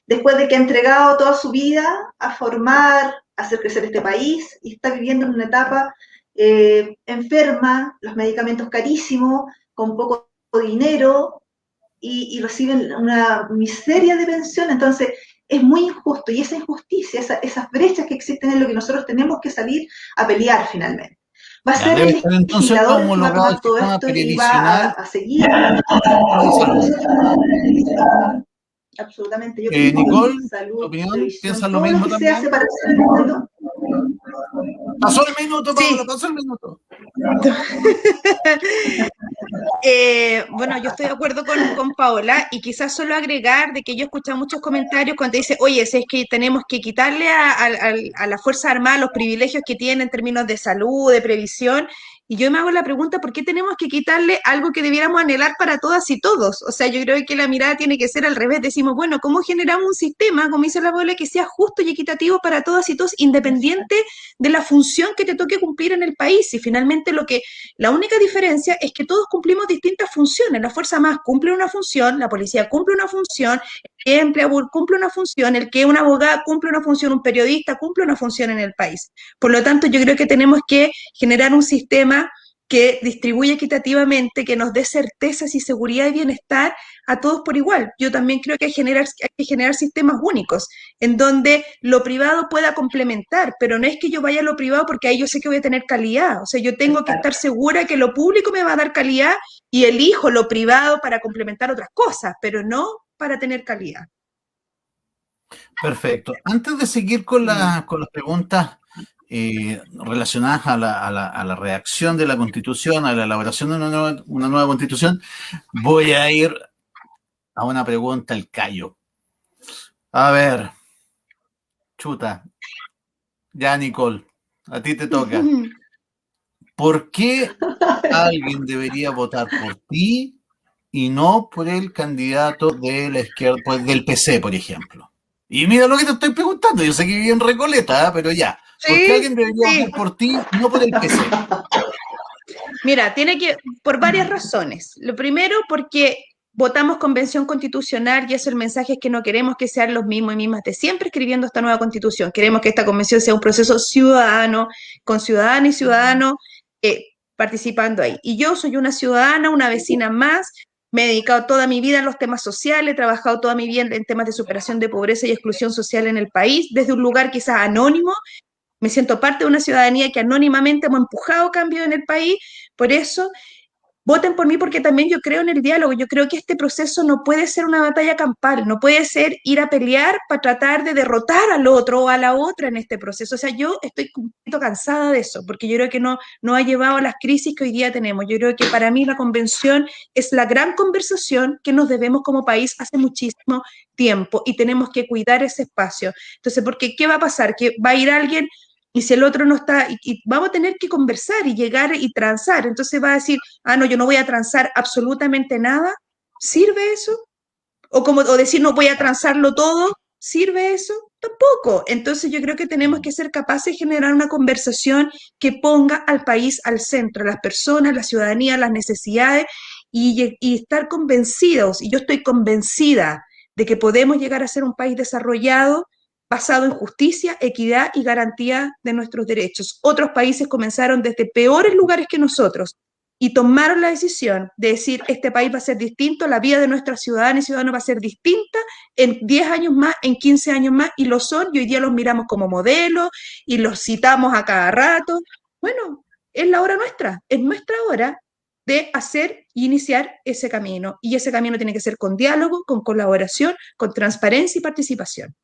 después de que ha entregado toda su vida a formar, a hacer crecer este país, y está viviendo en una etapa enferma, los medicamentos carísimos, con poco dinero, y reciben una miseria de pensión. Entonces, es muy injusto, y esa injusticia, esas brechas que existen es lo que nosotros tenemos que salir a pelear finalmente. Va a ser el legislador que va a tomar todo esto y va a seguir. Absolutamente. Yo creo que Nicole, salud, ¿tu opinión? televisión, ¿Piensas lo todo mismo lo que también? se hace para hacer el mundo. Pasó el minuto, Paola, Sí. pasó el minuto. Bueno, yo estoy de acuerdo con Paola y quizás solo agregar de que yo he escuchado muchos comentarios cuando dice, oye, si es que tenemos que quitarle a la Fuerza Armada los privilegios que tiene en términos de salud, de previsión, y yo me hago la pregunta, ¿por qué tenemos que quitarle algo que debiéramos anhelar para todas y todos? O sea, yo creo que la mirada tiene que ser al revés, decimos, bueno, ¿cómo generamos un sistema, como dice la Paola, que sea justo y equitativo para todas y todos, independiente de la función que te toque cumplir en el país? Y finalmente la única diferencia es que todos cumplimos distintas funciones. La Fuerza Armada cumple una función, la policía cumple una función, el que es empleador cumple una función, el que es un abogado cumple una función, un periodista cumple una función en el país. Por lo tanto, yo creo que tenemos que generar un sistema que distribuya equitativamente, que nos dé certezas y seguridad y bienestar a todos por igual. Yo también creo que hay que generar sistemas únicos, en donde lo privado pueda complementar, pero no es que yo vaya a lo privado porque ahí yo sé que voy a tener calidad. O sea, yo tengo que estar segura que lo público me va a dar calidad y elijo lo privado para complementar otras cosas, pero no para tener calidad. Perfecto. Antes de seguir con las preguntas, relacionadas a la redacción de la Constitución, a la elaboración de una nueva Constitución, voy a ir a una pregunta al callo. A ver, chuta, ya Nicole, a ti te toca. ¿Por qué alguien debería votar por ti y no por el candidato de la izquierda, pues, del PC, por ejemplo? Y mira lo que te estoy preguntando, yo sé que viví en Recoleta, pero ya. ¿Por qué Sí, alguien debería sí. votar por ti y no por el PC? Mira, por varias razones. Lo primero, porque votamos convención constitucional y eso el mensaje es que no queremos que sean los mismos y mismas de siempre escribiendo esta nueva constitución. Queremos que esta convención sea un proceso ciudadano, con ciudadanas y ciudadanos participando ahí. Y yo soy una ciudadana, una vecina más, me he dedicado toda mi vida en los temas sociales, he trabajado toda mi vida en temas de superación de pobreza y exclusión social en el país, desde un lugar quizás anónimo. Me siento parte de una ciudadanía que anónimamente hemos empujado cambios en el país. Por eso, voten por mí porque también yo creo en el diálogo. Yo creo que este proceso no puede ser una batalla campal, no puede ser ir a pelear para tratar de derrotar al otro o a la otra en este proceso. O sea, yo estoy un poquito cansada de eso, porque yo creo que no ha llevado a las crisis que hoy día tenemos. Yo creo que para mí la convención es la gran conversación que nos debemos como país hace muchísimo tiempo y tenemos que cuidar ese espacio. Entonces, porque ¿qué va a pasar? Que va a ir alguien y si el otro no está, y vamos a tener que conversar y llegar y transar. Entonces va a decir, ah, no, yo no voy a transar absolutamente nada. ¿Sirve eso? O decir, no voy a transarlo todo. ¿Sirve eso? Tampoco. Entonces yo creo que tenemos que ser capaces de generar una conversación que ponga al país al centro, las personas, la ciudadanía, las necesidades y estar convencidos. Y yo estoy convencida de que podemos llegar a ser un país desarrollado basado en justicia, equidad y garantía de nuestros derechos. Otros países comenzaron desde peores lugares que nosotros y tomaron la decisión de decir, este país va a ser distinto, la vida de nuestras ciudadanas y ciudadanos va a ser distinta en 10 años más, en 15 años más, y lo son, y hoy día los miramos como modelos y los citamos a cada rato. Bueno, es la hora nuestra, es nuestra hora de hacer y iniciar ese camino. Y ese camino tiene que ser con diálogo, con colaboración, con transparencia y participación.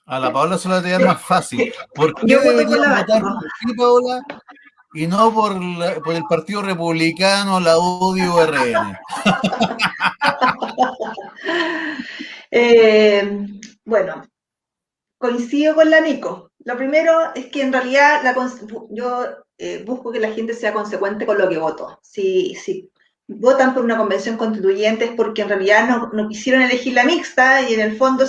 A la Paola se la tenía más fácil. ¿Por qué Yo voto por deberían la votar por ti, Paola, y no por el Partido Republicano, la UDI o RN? Bueno, coincido con la Nico. Lo primero es que en realidad yo busco que la gente sea consecuente con lo que voto. Si votan por una convención constituyente es porque en realidad no quisieron elegir la mixta y en el fondo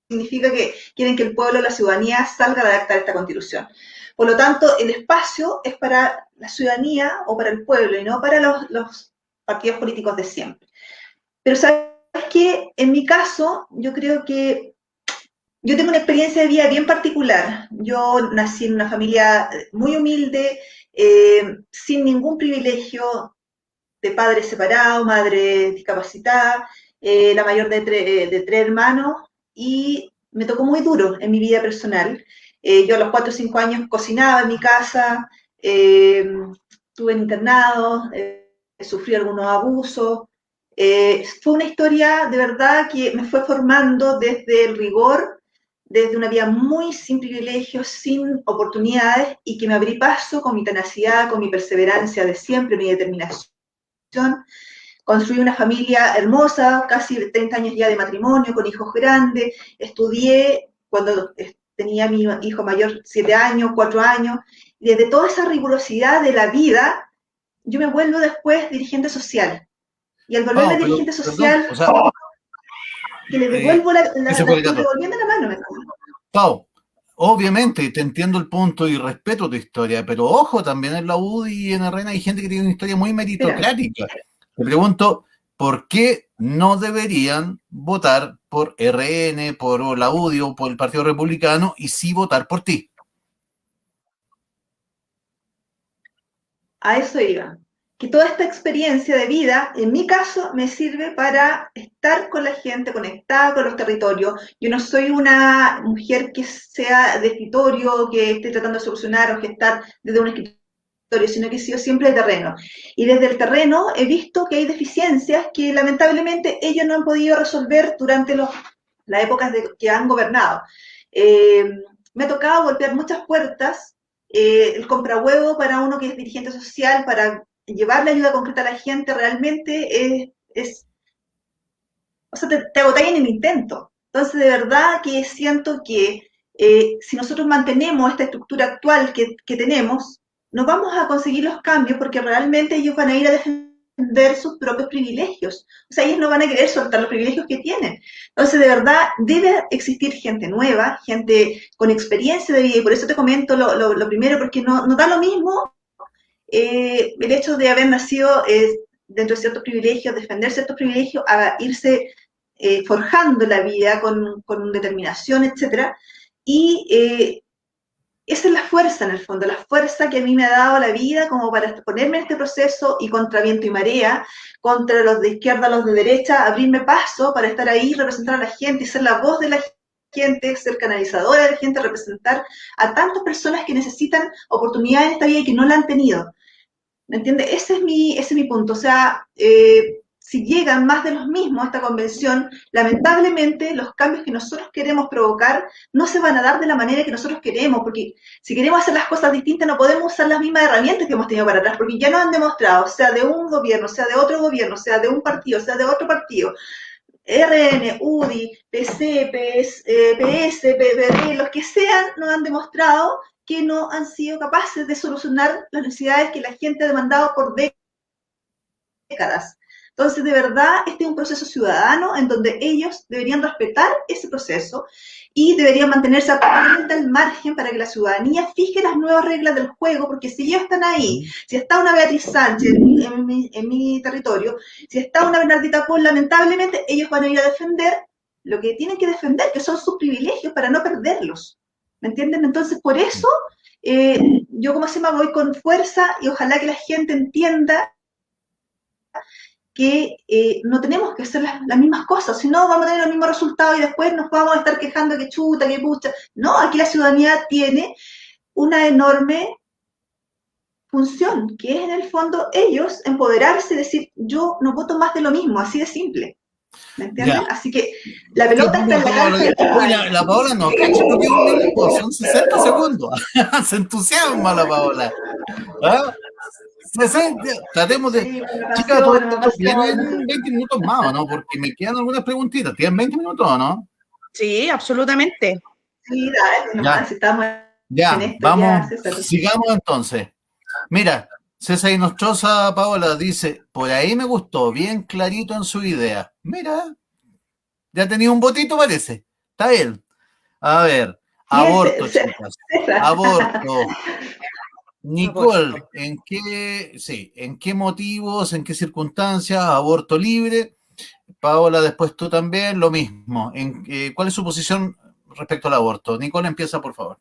significa que quieren que el pueblo, la ciudadanía salga a redactar esta constitución. Por lo tanto, el espacio es para la ciudadanía o para el pueblo y no para los partidos políticos de siempre. Pero ¿sabes qué? En mi caso, yo creo que yo tengo una experiencia de vida bien particular. Yo nací en una familia muy humilde, sin ningún privilegio, de padre separado, madre discapacitada, la mayor de tres hermanos, y me tocó muy duro en mi vida personal. Yo a los 4 o 5 años cocinaba en mi casa, estuve en internado, sufrí algunos abusos. Fue una historia de verdad que me fue formando desde el rigor, desde una vida muy sin privilegios, sin oportunidades, y que me abrí paso con mi tenacidad, con mi perseverancia de siempre, mi determinación. Construí una familia hermosa, casi 30 años ya de matrimonio, con hijos grandes. Estudié cuando tenía mi hijo mayor 7 años, 4 años. Y desde toda esa rigurosidad de la vida, yo me vuelvo después dirigente social. Y al volverme dirigente social, perdón, o sea, que le devuelvo estoy devolviendo la mano. Pau, obviamente te entiendo el punto y respeto tu historia, pero ojo, también en la UDI y en Arena hay gente que tiene una historia muy meritocrática. Te pregunto, ¿por qué no deberían votar por RN, por la UDI o por el Partido Republicano y sí votar por ti? A eso iba. Que toda esta experiencia de vida, en mi caso, me sirve para estar con la gente, conectada con los territorios. Yo no soy una mujer que sea de escritorio, que esté tratando de solucionar o gestar desde un escritorio, sino que he sido siempre de terreno. Y desde el terreno he visto que hay deficiencias que lamentablemente ellos no han podido resolver durante las épocas que han gobernado. me ha tocado golpear muchas puertas, el comprahuevo para uno que es dirigente social, para llevarle ayuda concreta a la gente, realmente o sea, te agotáis en el intento. Entonces, de verdad que siento que si nosotros mantenemos esta estructura actual que tenemos, no vamos a conseguir los cambios porque realmente ellos van a ir a defender sus propios privilegios. O sea, ellos no van a querer soltar los privilegios que tienen. Entonces, de verdad, debe existir gente nueva, gente con experiencia de vida, y por eso te comento lo primero, porque no da lo mismo el hecho de haber nacido dentro de ciertos privilegios, defender ciertos privilegios, a irse forjando la vida con determinación, etcétera. Y esa es la fuerza, en el fondo, la fuerza que a mí me ha dado la vida como para ponerme en este proceso y contra viento y marea, contra los de izquierda, los de derecha, abrirme paso para estar ahí, representar a la gente y ser la voz de la gente, ser canalizadora de la gente, representar a tantas personas que necesitan oportunidades en esta vida y que no la han tenido. ¿Me entiendes? Ese es mi punto. O sea, si llegan más de los mismos a esta convención, lamentablemente los cambios que nosotros queremos provocar no se van a dar de la manera que nosotros queremos, porque si queremos hacer las cosas distintas no podemos usar las mismas herramientas que hemos tenido para atrás, porque ya nos han demostrado, sea de un gobierno, sea de otro gobierno, sea de un partido, sea de otro partido, RN, UDI, PC, PS, PPD, los que sean, nos han demostrado que no han sido capaces de solucionar las necesidades que la gente ha demandado por décadas. Entonces, de verdad, este es un proceso ciudadano en donde ellos deberían respetar ese proceso y deberían mantenerse absolutamente al margen para que la ciudadanía fije las nuevas reglas del juego, porque si ellos están ahí, si está una Beatriz Sánchez en mi territorio, si está una Bernardita Pol, lamentablemente ellos van a ir a defender lo que tienen que defender, que son sus privilegios para no perderlos. ¿Me entienden? Entonces, por eso, yo como se me voy con fuerza y ojalá que la gente entienda que no tenemos que hacer las mismas cosas, si no vamos a tener los mismos resultados y después nos vamos a estar quejando que chuta, que pucha. No, aquí la ciudadanía tiene una enorme función, que es en el fondo ellos empoderarse y decir, yo no voto más de lo mismo, así de simple. ¿Me entienden? Ya. Así que la pelota está en la cancha. Uy, la Paola no, cacha, no tiene un minuto, son 60 segundos. Se entusiasma la Paola. ¿Ah? 60, tratemos de. Sí, Chicas, me ¿tienen 20 minutos más o no? Porque me quedan algunas preguntitas. ¿Tienen 20 minutos o no? Sí, absolutamente. Sí, dale, nomás, Ya, estamos en ya, esto, ya, vamos, César. sigamos entonces. Mira, César Inostroza Paola dice, por ahí me gustó, bien clarito en su idea. Mira, ya tenía un votito, parece. Está bien. A ver, aborto, chicas. Aborto. Nicole, ¿en qué motivos, en qué circunstancias, aborto libre? Paola, después tú también, lo mismo. ¿Cuál es su posición respecto al aborto? Nicole, empieza, por favor.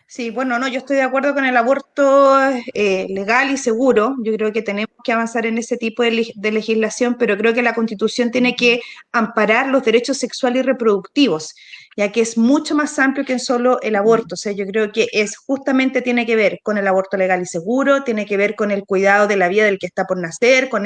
Sí, bueno, no, yo estoy de acuerdo con el aborto legal y seguro. Yo creo que tenemos que avanzar en ese tipo de legislación, pero creo que la Constitución tiene que amparar los derechos sexuales y reproductivos, ya que es mucho más amplio que solo el aborto. O sea, yo creo que justamente tiene que ver con el aborto legal y seguro, tiene que ver con el cuidado de la vida del que está por nacer, con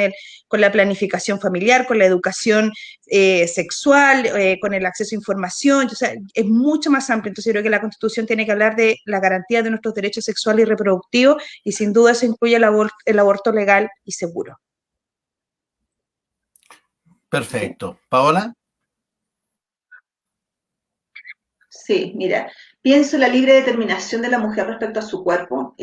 la planificación familiar, con la educación sexual, con el acceso a información. O sea, es mucho más amplio. Entonces, yo creo que la Constitución tiene que hablar de la garantía de nuestros derechos sexuales y reproductivos, y sin duda eso incluye el aborto legal y seguro. Perfecto. ¿Paola? Sí, mira, pienso en la libre determinación de la mujer respecto a su cuerpo.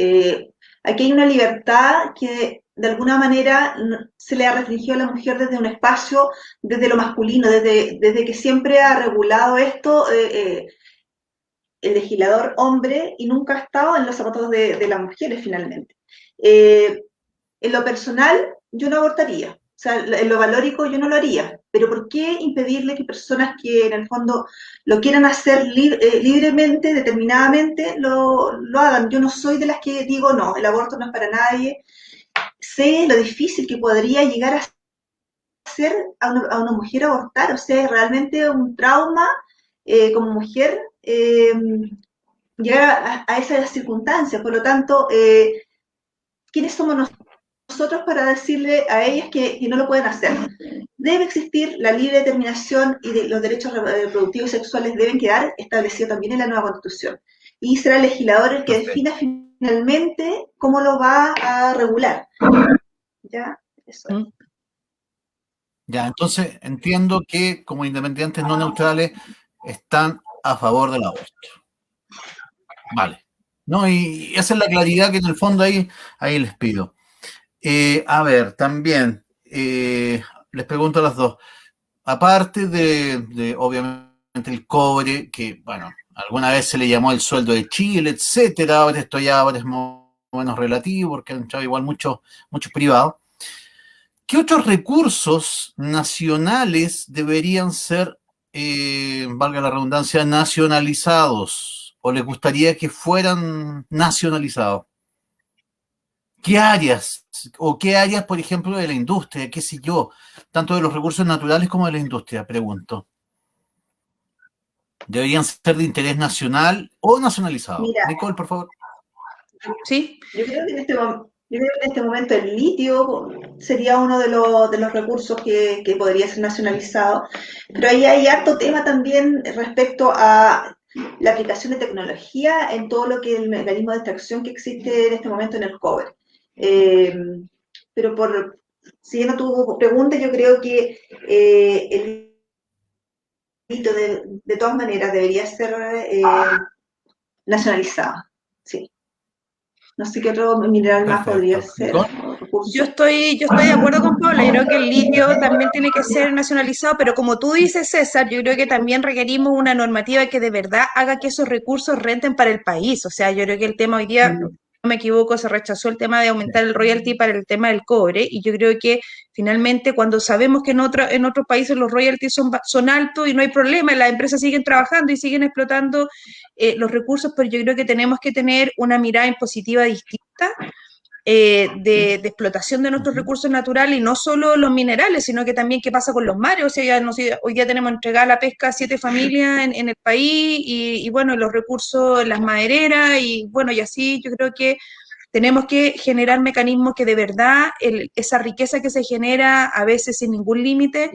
Aquí hay una libertad que de alguna manera se le ha restringido a la mujer desde un espacio, desde lo masculino, desde que siempre ha regulado esto el legislador hombre y nunca ha estado en los zapatos de las mujeres finalmente. En lo personal, yo no abortaría. O sea, en lo valórico yo no lo haría. Pero ¿por qué impedirle que personas que en el fondo lo quieran hacer libremente, determinadamente, lo hagan? Yo no soy de las que digo, no, el aborto no es para nadie. Sé lo difícil que podría llegar a ser a una mujer abortar. O sea, es realmente un trauma como mujer llegar a esas circunstancias. Por lo tanto, ¿quiénes somos nosotros para decirle a ellas que no lo pueden hacer? debe existir la libre determinación y los derechos reproductivos y sexuales deben quedar establecidos también en la nueva Constitución. Y será el legislador el que defina finalmente cómo lo va a regular. ¿Ya? Eso es. Ya, entonces entiendo que como independientes no neutrales están a favor del aborto. Vale. No, y esa es la claridad que en el fondo ahí les pido. A ver, también les pregunto a las dos. Aparte de obviamente el cobre, que bueno, alguna vez se le llamó el sueldo de Chile, etcétera, ahora esto ya ahora es más o menos relativo porque han entrado igual muchos privados. ¿Qué otros recursos nacionales deberían ser, valga la redundancia, nacionalizados? ¿O les gustaría que fueran nacionalizados? ¿Qué áreas? ¿O qué áreas, por ejemplo, de la industria? ¿Qué sé yo? Tanto de los recursos naturales como de la industria, pregunto. ¿Deberían ser de interés nacional o nacionalizados? Mira, Nicole, por favor. Sí. Yo creo que en este momento el litio sería uno de los recursos que podría ser nacionalizado, pero ahí hay harto tema también respecto a la aplicación de tecnología en todo lo que es el mecanismo de extracción que existe en este momento en el cobre. Pero siguiendo tu pregunta, yo creo que el litio de todas maneras debería ser nacionalizado, sí. No sé qué otro mineral más podría ser. Yo estoy de acuerdo con Paula, yo creo que el litio también tiene que ser nacionalizado, pero como tú dices, César, yo creo que también requerimos una normativa que de verdad haga que esos recursos renten para el país. O sea, yo creo que el tema hoy día, no me equivoco, se rechazó el tema de aumentar el royalty para el tema del cobre, y yo creo que finalmente cuando sabemos que en otros países los royalties son altos y no hay problema, las empresas siguen trabajando y siguen explotando los recursos, pero yo creo que tenemos que tener una mirada impositiva distinta de explotación de nuestros recursos naturales, y no solo los minerales, sino que también qué pasa con los mares. O sea, ya no sé, hoy día tenemos entregada la pesca a 7 familias en el país, y bueno, los recursos, las madereras, y bueno, y así yo creo que tenemos que generar mecanismos que de verdad esa riqueza que se genera a veces sin ningún límite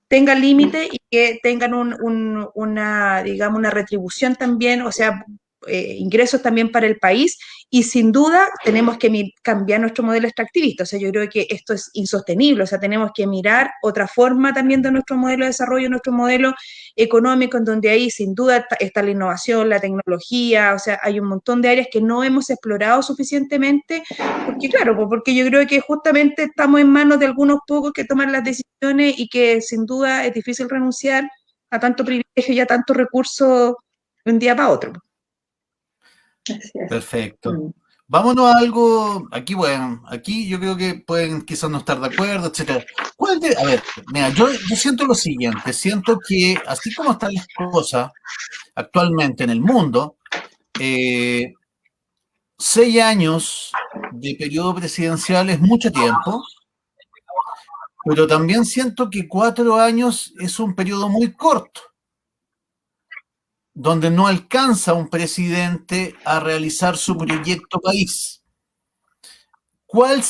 tenga límite, y que tengan una, digamos, una retribución también, o sea, ingresos también para el país, y sin duda tenemos que cambiar nuestro modelo extractivista. O sea, yo creo que esto es insostenible, o sea, tenemos que mirar otra forma también de nuestro modelo de desarrollo, nuestro modelo económico, en donde ahí sin duda está la innovación, la tecnología, o sea, hay un montón de áreas que no hemos explorado suficientemente, porque claro, porque yo creo que justamente estamos en manos de algunos pocos que toman las decisiones, y que sin duda es difícil renunciar a tanto privilegio y a tanto recurso de un día para otro. Perfecto. Vámonos a algo, aquí bueno, aquí yo creo que pueden quizás no estar de acuerdo, etcétera. A ver, mira, yo siento lo siguiente, siento que así como están las cosas actualmente en el mundo, 6 años de periodo presidencial es mucho tiempo, pero también siento que 4 años es un periodo muy corto, donde no alcanza un presidente a realizar su proyecto país. ¿Cuál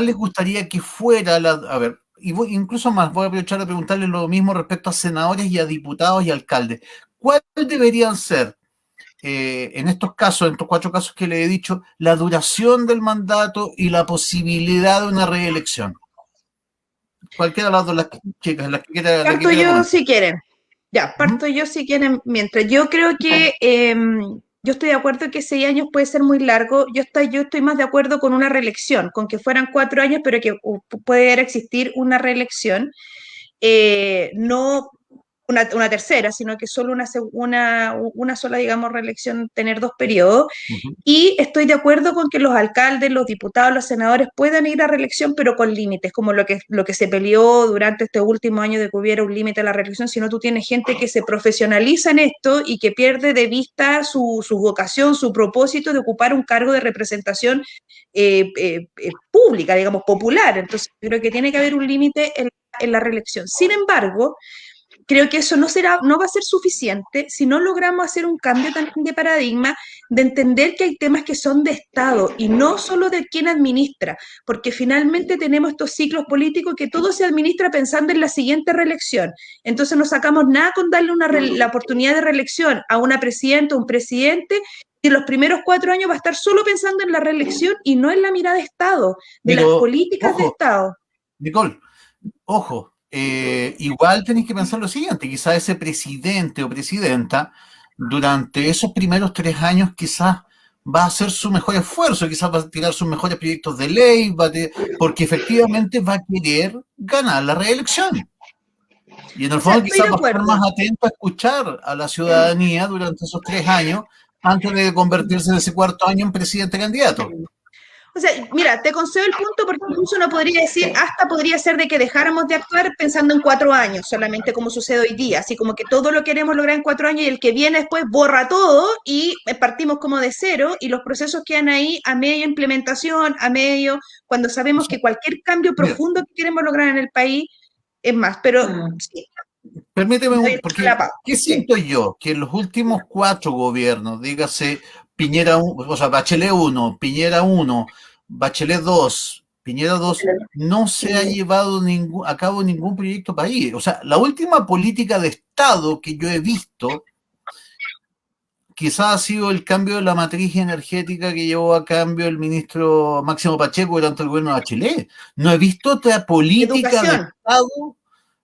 les gustaría que fuera a ver, incluso más, voy a aprovechar de preguntarle lo mismo respecto a senadores y a diputados y alcaldes? ¿Cuál deberían ser, en estos casos, en estos 4 casos que le he dicho, la duración del mandato y la posibilidad de una reelección? Cualquiera de las dos, las chicas, las que quiera. Parto yo si quieren. Ya, parto yo si quieren. Mientras yo creo que yo estoy de acuerdo que 6 años puede ser muy largo. Yo estoy más de acuerdo con una reelección, con que fueran 4 años, pero que puede existir una reelección. No una tercera, sino que solo una sola, digamos, reelección, tener 2 periodos. Y estoy de acuerdo con que los alcaldes, los diputados, los senadores puedan ir a reelección, pero con límites, como lo que se peleó durante este último año, de que hubiera un límite a la reelección. Si no, tú tienes gente que se profesionaliza en esto y que pierde de vista su vocación, su propósito de ocupar un cargo de representación pública, digamos, popular. Entonces, creo que tiene que haber un límite en la reelección. Sin embargo, creo que eso no va a ser suficiente si no logramos hacer un cambio también de paradigma, de entender que hay temas que son de Estado y no solo de quien administra, porque finalmente tenemos estos ciclos políticos que todo se administra pensando en la siguiente reelección. Entonces no sacamos nada con darle la oportunidad de reelección a una presidenta o un presidente, y los primeros 4 años va a estar solo pensando en la reelección y no en la mirada de Estado, de las Pero, políticas de ojo, Estado. Nicole, ojo, igual tenéis que pensar lo siguiente, quizás ese presidente o presidenta durante esos primeros 3 años quizás va a hacer su mejor esfuerzo, quizás va a tirar sus mejores proyectos de ley, porque efectivamente va a querer ganar la reelección. Y en el fondo Estoy quizás de va a estar acuerdo. más atento a escuchar a la ciudadanía durante esos 3 años antes de convertirse en ese cuarto año en presidente candidato. O sea, mira, te concedo el punto porque incluso uno podría decir, hasta podría ser de que dejáramos de actuar pensando en 4 años, solamente como sucede hoy día, así como que todo lo queremos lograr en 4 años y el que viene después borra todo y partimos como de cero y los procesos quedan ahí a medio implementación, a medio, cuando O sabemos sea, que cualquier cambio mira, profundo que queremos lograr en el país es más, pero sí, permíteme, doy la porque pauta. ¿qué Sí. siento yo? Que en los últimos 4 gobiernos, dígase Piñera, o sea, Bachelet 1, Piñera 1, Bachelet 2, Piñera 2, no se ha llevado a cabo ningún proyecto país. O sea, la última política de Estado que yo he visto quizás ha sido el cambio de la matriz energética que llevó a cambio el ministro Máximo Pacheco durante el gobierno de Bachelet. No he visto otra política de Educación. Estado.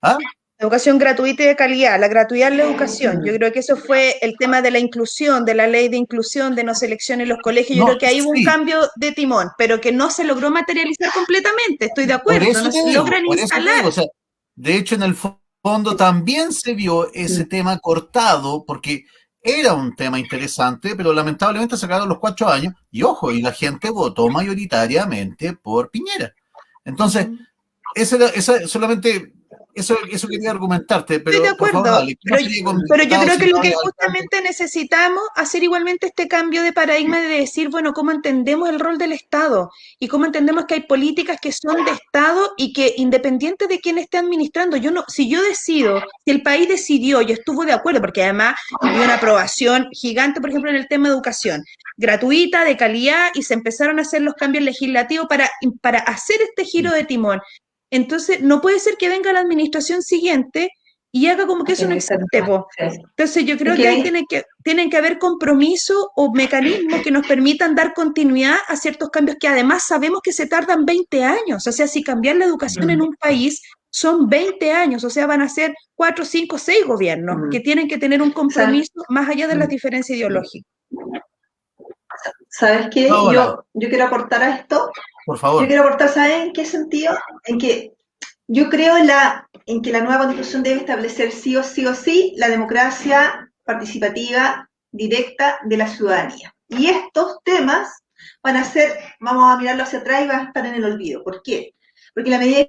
¿Ah? Educación gratuita y de calidad, la gratuidad en la educación. Yo creo que eso fue el tema de la inclusión, de la ley de inclusión, de no selección en los colegios. Yo No, creo que ahí hubo un sí, cambio de timón, pero que no se logró materializar completamente. Estoy de por acuerdo, eso no te se digo, logran por eso te digo. instalar. O sea, de hecho, en el fondo también se vio ese tema cortado porque era un tema interesante, pero lamentablemente sacaron los 4 años y ojo, y la gente votó mayoritariamente por Piñera. Entonces, Ujú. solamente eso quería argumentarte, Estoy de pero por favor, acuerdo, dale. ¿Qué más quería con pero yo diputados, creo que lo que senadores, alcaldes? justamente necesitamos hacer igualmente este cambio de paradigma de decir, bueno, cómo entendemos el rol del Estado y cómo entendemos que hay políticas que son de Estado y que independiente de quién esté administrando, yo no, si yo decido, si el país decidió y estuvo de acuerdo, porque además había una aprobación gigante, por ejemplo, en el tema de educación, gratuita, de calidad, y se empezaron a hacer los cambios legislativos para hacer este giro de timón. Entonces, no puede ser que venga la administración siguiente y haga como que eso no existe, po. Entonces, yo creo que ahí tienen que haber compromisos o mecanismos que nos permitan dar continuidad a ciertos cambios que además sabemos que se tardan 20 años. O sea, si cambiar la educación en un país son 20 años, o sea, van a ser 4, 5, 6 gobiernos que tienen que tener un compromiso más allá de las diferencias ideológicas. ¿Sabes qué? Ahora, Yo quiero aportar a esto. por Yo favor. quiero aportar, ¿sabes en qué sentido? En que yo creo en que la nueva constitución debe establecer sí o sí la democracia participativa directa de la ciudadanía. Y estos temas van a ser, vamos a mirarlo hacia atrás y van a estar en el olvido. ¿Por qué? Porque la medida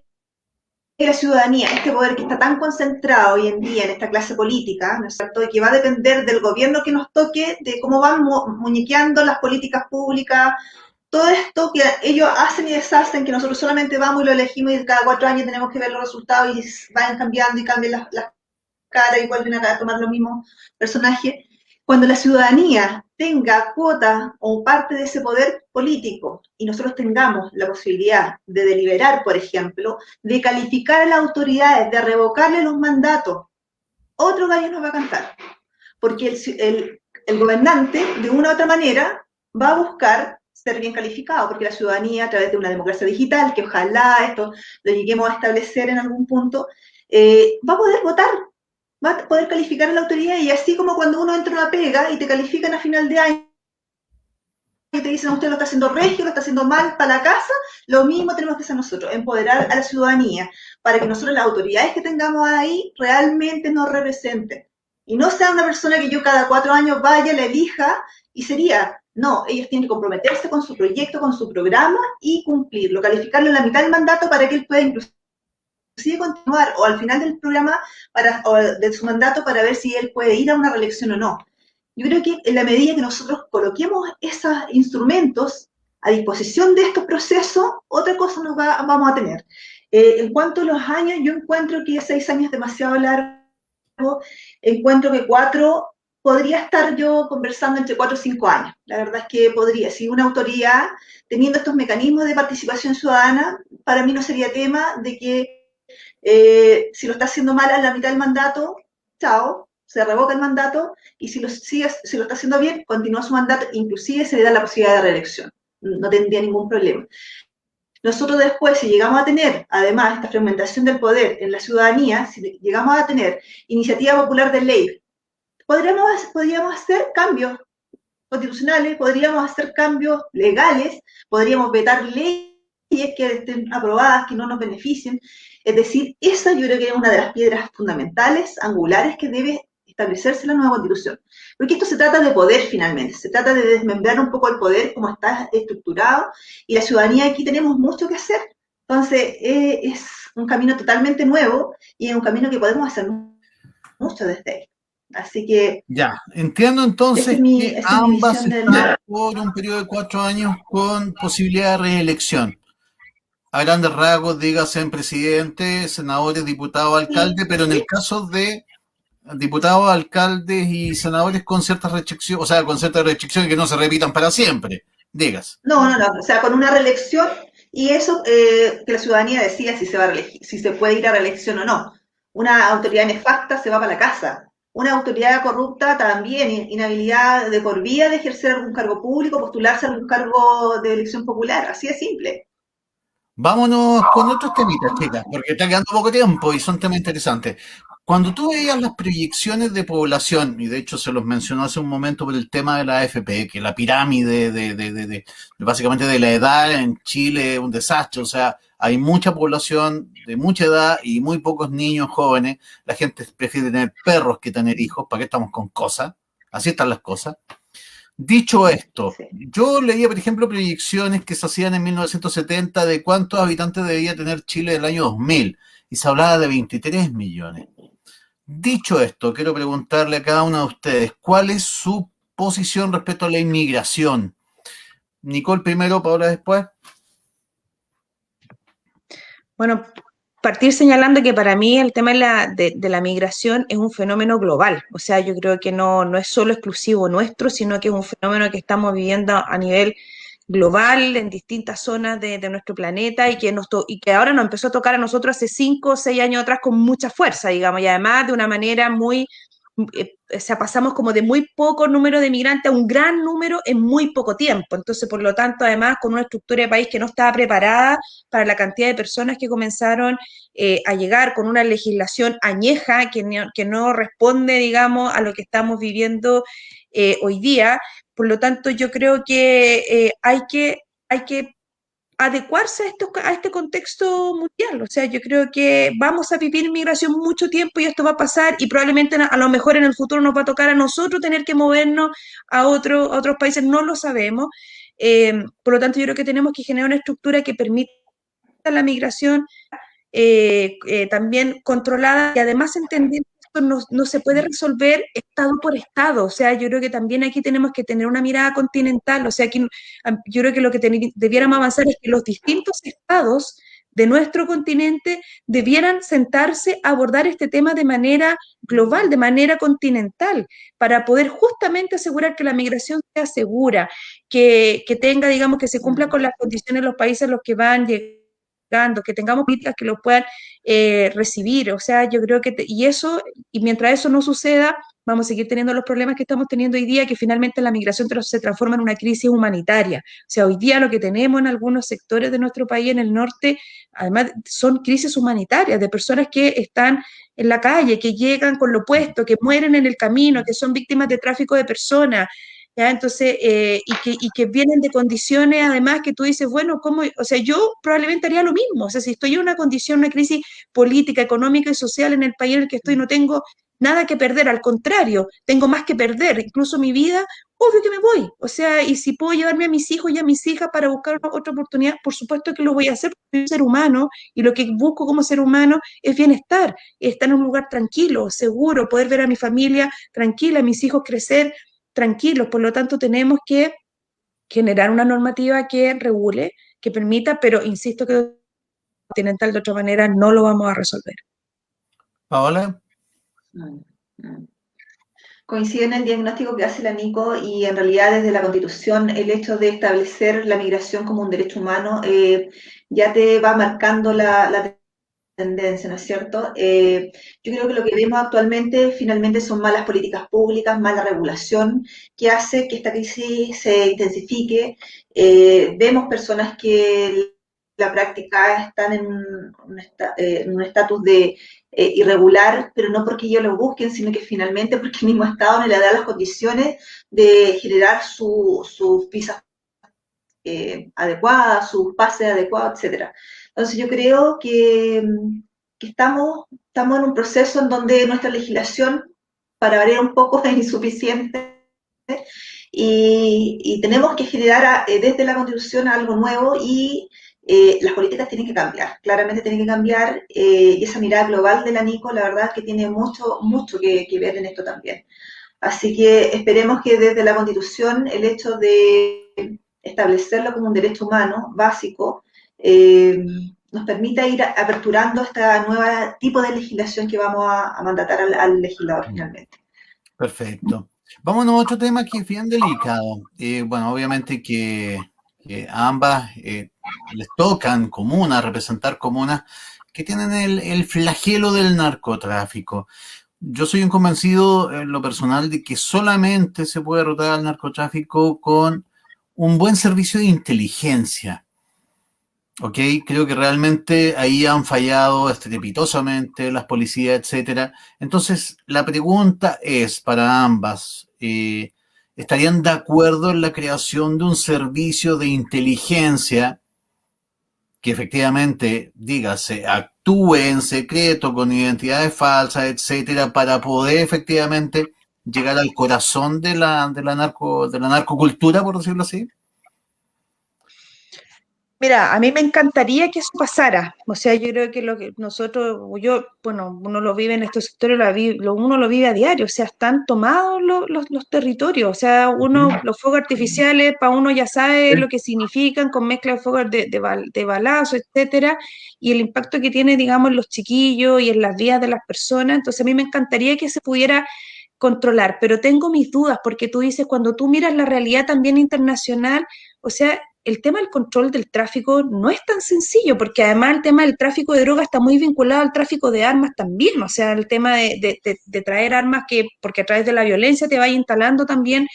que la ciudadanía, este poder que está tan concentrado hoy en día en esta clase política, ¿no es cierto?, y que va a depender del gobierno que nos toque, de cómo van muñequeando las políticas públicas, todo esto que ellos hacen y deshacen, que nosotros solamente vamos y lo elegimos y cada 4 años tenemos que ver los resultados y vayan cambiando y cambian las caras y vuelven a tomar los mismos personajes. Cuando la ciudadanía tenga cuota o parte de ese poder político y nosotros tengamos la posibilidad de deliberar, por ejemplo, de calificar a las autoridades, de revocarle los mandatos, otro gallo nos va a cantar. Porque el gobernante, de una u otra manera, va a buscar ser bien calificado, porque la ciudadanía, a través de una democracia digital, que ojalá esto lo lleguemos a establecer en algún punto, va a poder votar, va a poder calificar a la autoridad, y así como cuando uno entra a una pega y te califican a final de año y te dicen usted lo está haciendo regio, lo está haciendo mal para la casa, lo mismo tenemos que hacer nosotros, empoderar a la ciudadanía, para que nosotros las autoridades que tengamos ahí realmente nos representen. Y no sea una persona que yo cada 4 años vaya, la elija, y sería, no, ellos tienen que comprometerse con su proyecto, con su programa, y cumplirlo, calificarlo en la mitad del mandato para que él pueda inclusive continuar, o al final del programa, o de su mandato, para ver si él puede ir a una reelección o no. Yo creo que en la medida que nosotros coloquemos esos instrumentos a disposición de estos procesos, otra cosa vamos a tener. En cuanto a los años, yo encuentro que 6 años es demasiado largo encuentro que 4 podría estar yo conversando entre 4 o 5 años. La verdad es que podría. Si una autoridad, teniendo estos mecanismos de participación ciudadana, para mí no sería tema de que si lo está haciendo mal a la mitad del mandato, chao, se revoca el mandato, y si lo está haciendo bien, continúa su mandato, inclusive se le da la posibilidad de reelección. No tendría ningún problema. Nosotros después, si llegamos a tener, además, esta fragmentación del poder en la ciudadanía, si llegamos a tener iniciativa popular de ley, podríamos hacer cambios constitucionales, podríamos hacer cambios legales, podríamos vetar leyes que estén aprobadas, que no nos beneficien. Es decir, esa yo creo que es una de las piedras fundamentales, angulares, que debe establecerse en la nueva Constitución. Porque esto se trata de poder finalmente, se trata de desmembrar un poco el poder como está estructurado, y la ciudadanía aquí tenemos mucho que hacer. Entonces, es un camino totalmente nuevo, y es un camino que podemos hacer mucho desde ahí. Así que... Ya, entiendo entonces que ambas están por un periodo de 4 años con posibilidad de reelección. A grandes rasgos, dígase en presidente, senadores, diputados, alcaldes, pero en el caso de diputados, alcaldes y senadores con ciertas restricciones, o sea, con ciertas restricciones que no se repitan para siempre, digas. No, o sea, con una reelección, y eso que la ciudadanía decida si se va a reelegir, si se puede ir a reelección o no. Una autoridad nefasta se va para la casa. Una autoridad corrupta también, inhabilidad de por vida de ejercer algún cargo público, postularse a algún cargo de elección popular, así de simple. Vámonos con otros temitas, chicas, porque está quedando poco tiempo y son temas interesantes. Cuando tú veías las proyecciones de población, y de hecho se los mencionó hace un momento por el tema de la AFP, que la pirámide básicamente de la edad en Chile es un desastre, o sea, hay mucha población de mucha edad y muy pocos niños jóvenes, la gente prefiere tener perros que tener hijos, ¿para qué estamos con cosas? Así están las cosas. Dicho esto, Sí. yo leía, por ejemplo, proyecciones que se hacían en 1970 de cuántos habitantes debía tener Chile en el año 2000, y se hablaba de 23 millones. Dicho esto, quiero preguntarle a cada uno de ustedes, ¿cuál es su posición respecto a la inmigración? Nicole primero, Paola después. Bueno, partir señalando que para mí el tema de la migración es un fenómeno global. O sea, yo creo que no es solo exclusivo nuestro, sino que es un fenómeno que estamos viviendo a nivel global en distintas zonas de nuestro planeta, y que ahora nos empezó a tocar a nosotros hace 5 o 6 años atrás con mucha fuerza, digamos, y además de una manera muy... O sea, pasamos como de muy poco número de migrantes a un gran número en muy poco tiempo. Entonces, por lo tanto, además, con una estructura de país que no estaba preparada para la cantidad de personas que comenzaron a llegar, con una legislación añeja que no responde, digamos, a lo que estamos viviendo hoy día. Por lo tanto, yo creo que hay que adecuarse a este contexto mundial. O sea, yo creo que vamos a vivir migración mucho tiempo, y esto va a pasar, y probablemente a lo mejor en el futuro nos va a tocar a nosotros tener que movernos a otros países, no lo sabemos. Por lo tanto, yo creo que tenemos que generar una estructura que permita la migración también controlada, y además entender que esto no se puede resolver estado por estado. O sea, yo creo que también aquí tenemos que tener una mirada continental. O sea, aquí, yo creo que lo que debiéramos avanzar es que los distintos estados de nuestro continente debieran sentarse a abordar este tema de manera global, de manera continental, para poder justamente asegurar que la migración sea segura, que tenga, digamos, que se cumpla con las condiciones de los países en los que van llegando, que tengamos políticas que lo puedan recibir. O sea, yo creo que, y mientras eso no suceda, vamos a seguir teniendo los problemas que estamos teniendo hoy día, que finalmente la migración se transforma en una crisis humanitaria. O sea, hoy día lo que tenemos en algunos sectores de nuestro país, en el norte, además son crisis humanitarias, de personas que están en la calle, que llegan con lo opuesto, que mueren en el camino, que son víctimas de tráfico de personas. ¿Ya? Entonces, y que vienen de condiciones, además, que tú dices, bueno, ¿cómo? O sea, yo probablemente haría lo mismo. O sea, si estoy en una condición, una crisis política, económica y social en el país en el que estoy, no tengo nada que perder, al contrario, tengo más que perder, incluso mi vida, obvio que me voy. O sea, y si puedo llevarme a mis hijos y a mis hijas para buscar otra oportunidad, por supuesto que lo voy a hacer, porque soy un ser humano, y lo que busco como ser humano es bienestar, estar en un lugar tranquilo, seguro, poder ver a mi familia tranquila, a mis hijos crecer tranquilos. Por lo tanto, tenemos que generar una normativa que regule, que permita, pero insisto que continental de otra manera no lo vamos a resolver. Paola. Mm, mm. Coincide en el diagnóstico que hace la Nico y en realidad desde la Constitución el hecho de establecer la migración como un derecho humano ya te va marcando la tendencia, ¿no es cierto? Yo creo que lo que vemos actualmente finalmente son malas políticas públicas, mala regulación, que hace que esta crisis se intensifique. Vemos personas que en la práctica están en un estatus de irregular, pero no porque ellos lo busquen, sino que finalmente porque el mismo Estado no le da las condiciones de generar sus visas adecuadas, sus pases adecuados, etcétera. Entonces yo creo que estamos en un proceso en donde nuestra legislación, para variar un poco, es insuficiente y tenemos que generar desde la Constitución algo nuevo y las políticas tienen que cambiar, claramente tienen que cambiar y esa mirada global de la Nico, la verdad es que tiene mucho, mucho que ver en esto también. Así que esperemos que desde la Constitución el hecho de establecerlo como un derecho humano básico nos permita ir aperturando este nuevo tipo de legislación que vamos a mandatar al legislador finalmente. Perfecto. Vámonos a otro tema que es bien delicado. Bueno, obviamente que a ambas les tocan comunas, representar comunas que tienen el flagelo del narcotráfico. Yo soy un convencido en lo personal de que solamente se puede derrotar al narcotráfico con un buen servicio de inteligencia. ¿Ok? Creo que realmente ahí han fallado estrepitosamente las policías, etcétera. Entonces, la pregunta es para ambas, ¿estarían de acuerdo en la creación de un servicio de inteligencia que efectivamente, dígase, actúe en secreto con identidades falsas, etcétera, para poder efectivamente llegar al corazón de la narcocultura, por decirlo así? Mira, a mí me encantaría que eso pasara. O sea, yo creo que lo que nosotros, bueno, uno lo vive en estos sectores, uno lo vive a diario. O sea, están tomados los territorios. O sea, los fuegos artificiales, para uno ya sabe lo que significan con mezcla de fuegos de balazo, etcétera, y el impacto que tiene, digamos, en los chiquillos y en las vidas de las personas. Entonces, a mí me encantaría que se pudiera controlar, pero tengo mis dudas, porque tú dices, cuando tú miras la realidad también internacional, o sea, el tema del control del tráfico no es tan sencillo, porque además el tema del tráfico de drogas está muy vinculado al tráfico de armas también, o sea, el tema de traer armas porque a través de la violencia te vaya instalando también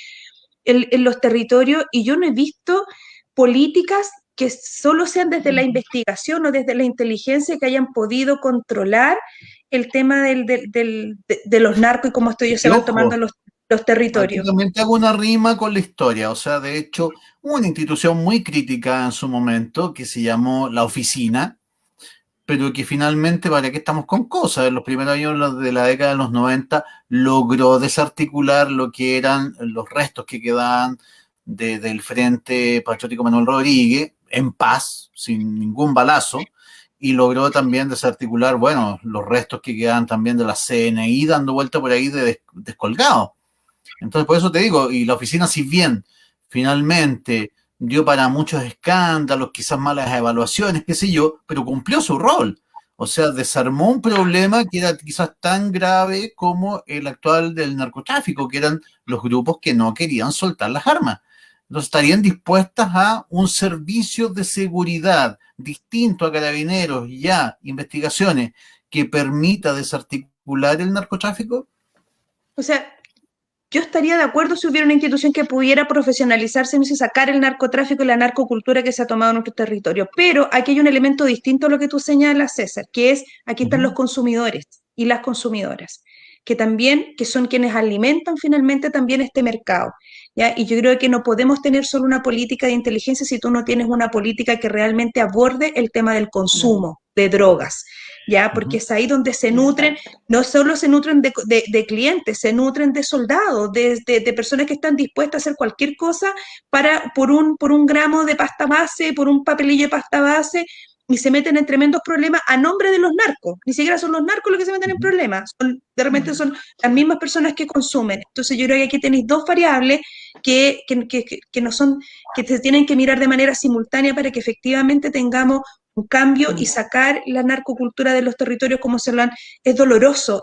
en los territorios, y yo no he visto políticas que solo sean desde la investigación o desde la inteligencia que hayan podido controlar el tema de los narcos y cómo ellos se van tomando los Aquí territorios. también te hago una rima con la historia, o sea, de hecho, hubo una institución muy crítica en su momento que se llamó La Oficina, pero que finalmente, ¿para qué estamos con cosas? En los primeros años de la década de los 90 logró desarticular lo que eran los restos que quedaban del Frente Patriótico Manuel Rodríguez, en paz, sin ningún balazo, y logró también desarticular, bueno, los restos que quedaban también de la CNI dando vuelta por ahí descolgados. Entonces, por eso te digo, y la oficina, si bien finalmente dio para muchos escándalos, quizás malas evaluaciones, qué sé yo, pero cumplió su rol. O sea, desarmó un problema que era quizás tan grave como el actual del narcotráfico, que eran los grupos que no querían soltar las armas. Entonces, estarían dispuestas a un servicio de seguridad distinto a Carabineros y a investigaciones que permita desarticular el narcotráfico. O sea, yo estaría de acuerdo si hubiera una institución que pudiera profesionalizarse y sacar el narcotráfico y la narcocultura que se ha tomado en nuestro territorio. Pero aquí hay un elemento distinto a lo que tú señalas, César, que es, aquí están los consumidores y las consumidoras, que son quienes alimentan finalmente también este mercado. ¿Ya? Y yo creo que no podemos tener solo una política de inteligencia si tú no tienes una política que realmente aborde el tema del consumo de drogas. ¿Ya? Porque es ahí donde se nutren, no solo se nutren de clientes, se nutren de soldados, de personas que están dispuestas a hacer cualquier cosa por un gramo de pasta base, por un papelillo de pasta base, y se meten en tremendos problemas a nombre de los narcos. Ni siquiera son los narcos los que se meten en problemas, de repente son las mismas personas que consumen. Entonces yo creo que aquí tenéis dos variables que no son, que se tienen que mirar de manera simultánea para que efectivamente tengamos un cambio y sacar la narcocultura de los territorios como se lo han, es doloroso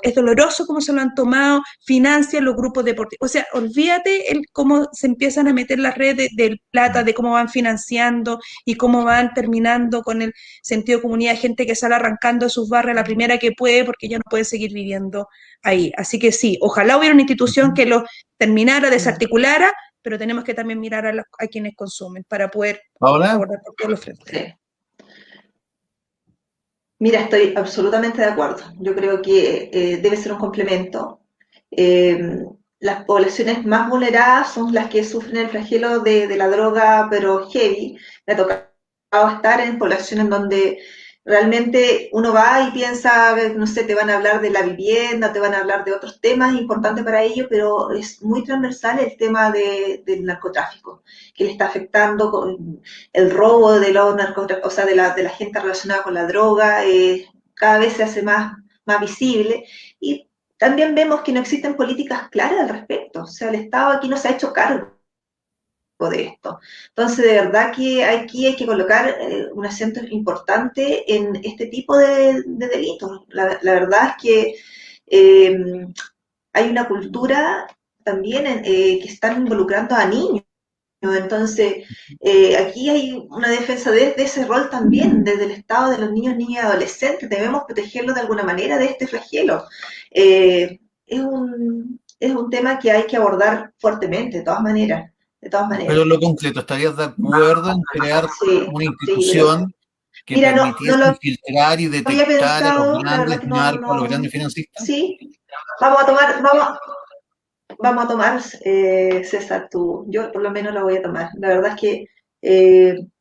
como se lo han tomado, financian los grupos deportivos, o sea, olvídate cómo se empiezan a meter las redes del plata, de cómo van financiando y cómo van terminando con el sentido de comunidad, gente que sale arrancando de sus barrios a la primera que puede porque ya no puede seguir viviendo ahí, así que sí, ojalá hubiera una institución que lo terminara, desarticulara, pero tenemos que también mirar a quienes consumen para poder abordar por todos los frentes. Sí. Mira, estoy absolutamente de acuerdo. Yo creo que debe ser un complemento. Las poblaciones más vulneradas son las que sufren el flagelo de la droga, pero heavy. Me ha tocado estar en poblaciones donde realmente uno va y piensa, no sé, te van a hablar de la vivienda, te van a hablar de otros temas importantes para ellos, pero es muy transversal el tema del narcotráfico, que le está afectando con el robo de los narcotráficos, o sea, de la gente relacionada con la droga, cada vez se hace más visible. Y también vemos que no existen políticas claras al respecto, o sea, el Estado aquí no se ha hecho cargo de esto. Entonces, de verdad que aquí hay que colocar un acento importante en este tipo de delitos. La verdad es que hay una cultura también que están involucrando a niños. Entonces, aquí hay una defensa de ese rol también, desde el Estado de los niños, niñas y adolescentes. Debemos protegerlos de alguna manera de este flagelo. Es un tema que hay que abordar fuertemente, de todas maneras. Pero en lo concreto, ¿estarías de acuerdo en crear una institución que mira, permitiese infiltrar y detectar a los grandes narcos, a los grandes financistas? Sí, vamos a tomar, César, yo por lo menos la voy a tomar. La verdad es que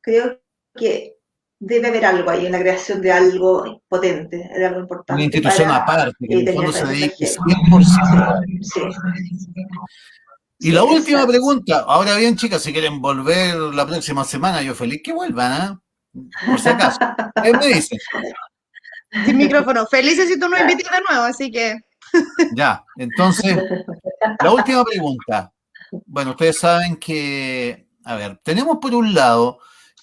creo que debe haber algo ahí en la creación de algo potente, de algo importante. Una institución aparte, que en el fondo se dedique 100%. Sí. Y la última pregunta, ahora bien, chicas, si quieren volver la próxima semana, yo feliz que vuelvan, por si acaso. ¿Qué me dicen? Sin micrófono. Felices si tú nos invitas de nuevo, así que... Ya, entonces, la última pregunta. Bueno, ustedes saben que, a ver, tenemos por un lado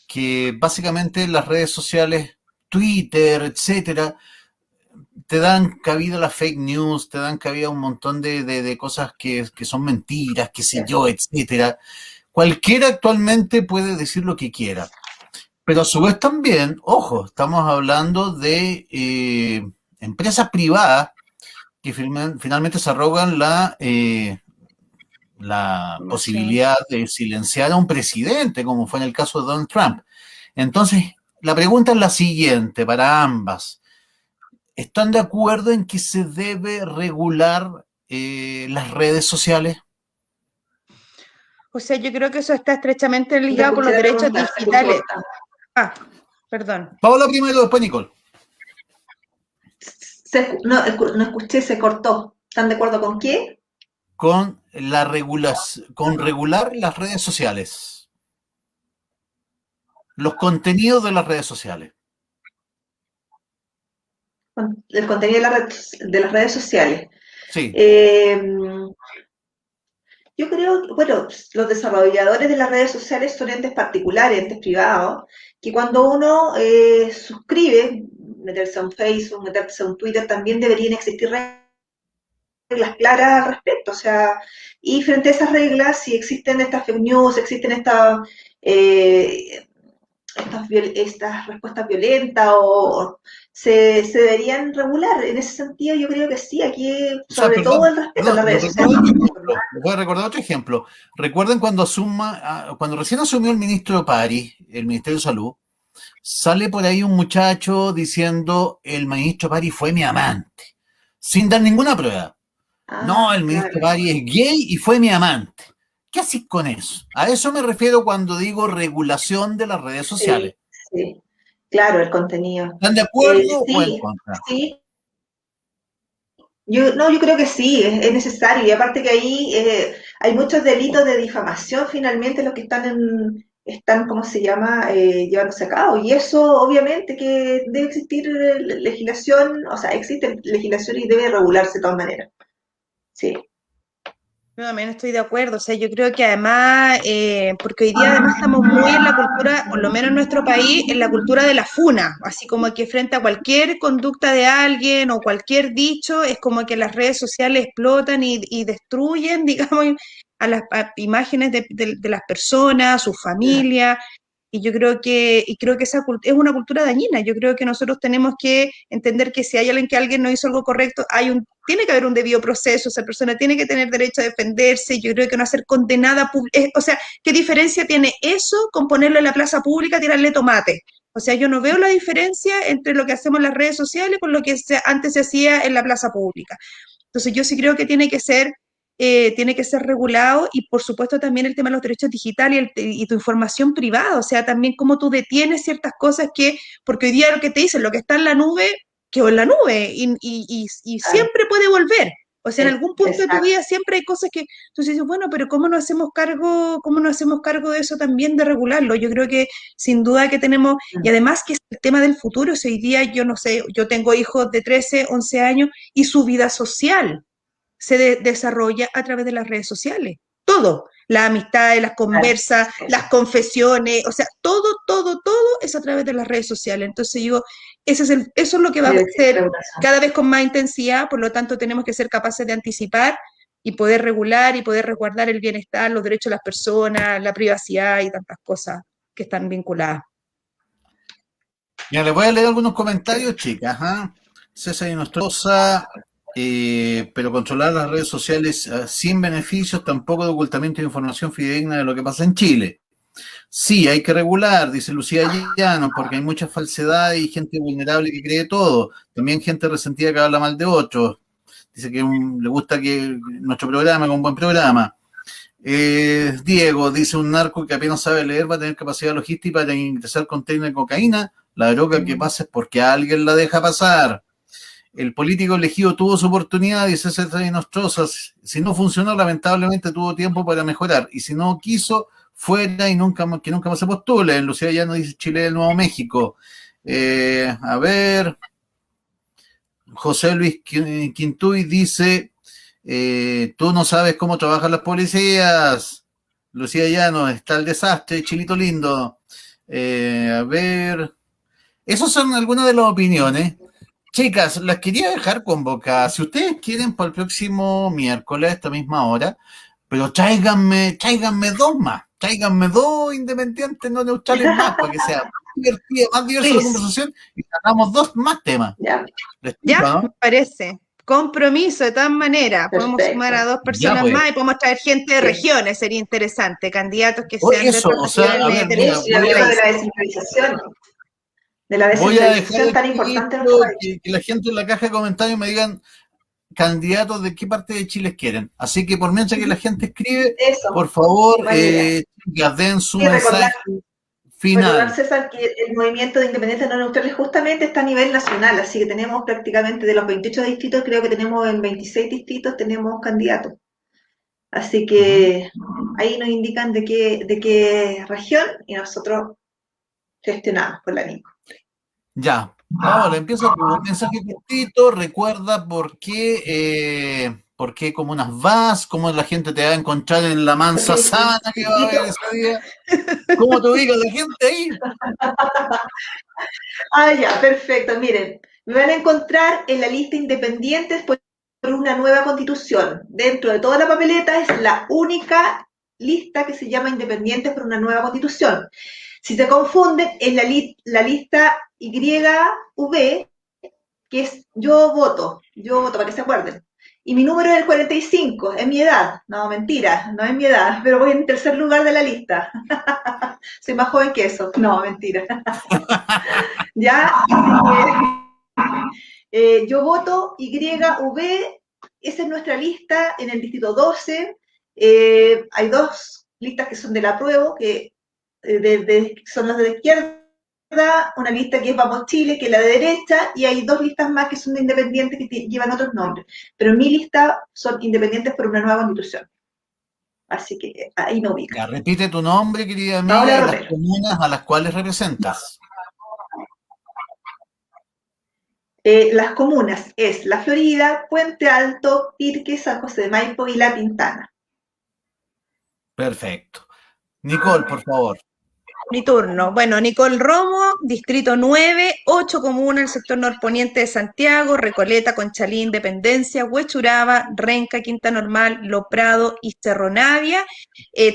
que básicamente las redes sociales, Twitter, etcétera, te dan cabida a las fake news, te dan cabida a un montón de cosas que son mentiras, qué sé yo, etcétera. Cualquiera actualmente puede decir lo que quiera. Pero a su vez también, ojo, estamos hablando de empresas privadas que finalmente se arrogan la posibilidad de silenciar a un presidente, como fue en el caso de Donald Trump. Entonces, la pregunta es la siguiente para ambas. ¿Están de acuerdo en que se debe regular las redes sociales? O sea, yo creo que eso está estrechamente ligado con los derechos digitales. Perdón. Paola primero, después Nicole. No escuché, se cortó. ¿Están de acuerdo con qué? Con regular las redes sociales. Los contenidos de las redes sociales. El contenido de las redes sociales. Sí. Yo creo que, bueno, los desarrolladores de las redes sociales son entes particulares, entes privados, que cuando uno suscribe, meterse a un Facebook, meterse a un Twitter, también deberían existir reglas claras al respecto. O sea, y frente a esas reglas, si existen estas fake news, existen estas respuestas violentas o se deberían regular. En ese sentido, yo creo que sí, aquí, sobre todo el respeto a las redes sociales. Les voy a recordar otro ejemplo. Recuerden cuando recién asumió el ministro París, el Ministerio de Salud, sale por ahí un muchacho diciendo el ministro París fue mi amante, sin dar ninguna prueba. No, el ministro París es gay y fue mi amante. ¿Qué haces con eso? A eso me refiero cuando digo regulación de las redes sociales. Sí, claro, el contenido. ¿Están de acuerdo o en contra? Sí. Yo creo que sí, es necesario. Y aparte que ahí hay muchos delitos de difamación finalmente los que están ¿cómo se llama?, llevándose a cabo. Y eso obviamente que debe existir legislación, o sea, existe legislación y debe regularse de todas maneras. Sí. Yo también estoy de acuerdo, o sea, yo creo que además, porque hoy día además estamos muy en la cultura, por lo menos en nuestro país, en la cultura de la funa, así como que frente a cualquier conducta de alguien o cualquier dicho, es como que las redes sociales explotan y destruyen, digamos, a las imágenes de las personas, su familia, y creo que es una cultura dañina. Yo creo que nosotros tenemos que entender que si hay alguien que alguien no hizo algo correcto, tiene que haber un debido proceso, esa persona tiene que tener derecho a defenderse. Yo creo que no ser condenada, o sea, ¿qué diferencia tiene eso con ponerlo en la plaza pública, tirarle tomate? O sea, yo no veo la diferencia entre lo que hacemos en las redes sociales con lo que antes se hacía en la plaza pública. Entonces yo sí creo que tiene que ser regulado y por supuesto también el tema de los derechos digitales y tu información privada, o sea, también cómo tú detienes ciertas cosas porque hoy día lo que te dicen, lo que está en la nube, quedó en la nube y Claro, siempre puede volver. O sea, en algún punto de tu exacto. vida siempre hay cosas que tú dices, bueno, pero cómo no hacemos cargo de eso también, de regularlo? Yo creo que sin duda que tenemos, y además que es el tema del futuro, o sea, hoy día yo no sé, yo tengo hijos de 13 11 años y su vida social desarrolla a través de las redes sociales. Todo, las amistades, las Claro, conversas, eso. las confesiones, o sea, todo es a través de las redes sociales. Entonces digo, eso es lo que va a Debe existir ser regulación. cada vez con más intensidad, por lo tanto tenemos que ser capaces de anticipar y poder regular y poder resguardar el bienestar, los derechos de las personas, la privacidad y tantas cosas que están vinculadas. Ya les voy a leer algunos comentarios, chicas. ¿Ah? César y Nostroza, pero controlar las redes sociales sin beneficios, tampoco de ocultamiento de información fidedigna de lo que pasa en Chile. Sí, hay que regular, dice Lucía Llanos, porque hay mucha falsedad y gente vulnerable que cree todo. También gente resentida que habla mal de otros. Dice que le gusta que nuestro programa, que un buen programa. Diego dice: un narco que apenas sabe leer va a tener capacidad logística para ingresar container de cocaína. La droga que pasa es porque alguien la deja pasar. El político elegido tuvo su oportunidad, dice César Nostrosas. Si no funcionó, lamentablemente tuvo tiempo para mejorar. Y si no quiso, fuera y que nunca más se postule. En Lucía ya no dice Chile del Nuevo México. A ver, José Luis Quintuy dice: tú no sabes cómo trabajan las policías. Lucía Llano, está el desastre, Chilito lindo. A ver, esas son algunas de las opiniones. Chicas, las quería dejar convocadas. Si ustedes quieren para el próximo miércoles a esta misma hora, pero tráiganme dos más. Tráiganme dos independientes no neutrales más para que sea más diversa la Please. conversación y sacamos dos más temas. Ya, ¿Les Ya, explico, me no? parece. Compromiso, de todas maneras. Podemos sumar a perfecto. dos Ya, personas pues. más y podemos traer gente de Sí. regiones, sería interesante. Candidatos que Hoy sean de eso, otras o sea, a regiones ver, mira, Eso, y del hablemos país. de la voy a dejar descentralización tan importante en nuestro escrito país. que la gente en la caja de comentarios me digan candidatos de qué parte de Chile quieren. Así que por mientras que la gente escribe, Eso, por favor, buena idea. chicas, den su Y mensaje recordar, final. César, que el movimiento de independencia no neutral justamente está a nivel nacional, así que tenemos prácticamente de los 28 distritos, creo que tenemos en 26 distritos, tenemos candidatos. Así Ujú. que ahí nos indican de qué región y nosotros gestionamos con la NICO. Ya, Paola, empieza tu mensaje cortito, recuerda por qué comunas vas, cómo la gente te va a encontrar en la mansa Sí, sí, sábana que va a distrito. haber ese día, cómo te ubica la gente ahí. Ah, ya, perfecto. Miren, me van a encontrar en la lista independientes por una nueva constitución. Dentro de toda la papeleta es la única lista que se llama Independientes por una nueva constitución. Si se confunden, es la lista YV, que es yo voto, para que se acuerden. Y mi número es el 45, es mi edad. No, mentira, no es mi edad, pero voy en tercer lugar de la lista. Soy más joven que eso. No, mentira. ¿Ya? Yo voto YV, esa es nuestra lista en el distrito 12. Hay dos listas que son del apruebo, que son las de la izquierda, una lista que es Vamos Chile, que es la de derecha, y hay dos listas más que son de independientes que llevan otros nombres. Pero mi lista son independientes por una nueva constitución. Así que ahí me ubican. Ya, repite tu nombre, querida amiga, Paola y las Romero. comunas a las cuales representas. Las comunas es La Florida, Puente Alto, Pirque, San José de Maipo y La Pintana. Perfecto. Nicole, por favor. Mi turno. Bueno, Nicole Romo, Distrito 9, 8 comunas, el sector norponiente de Santiago, Recoleta, Conchalí, Independencia, Huechuraba, Renca, Quinta Normal, Lo Prado y Cerro Navia.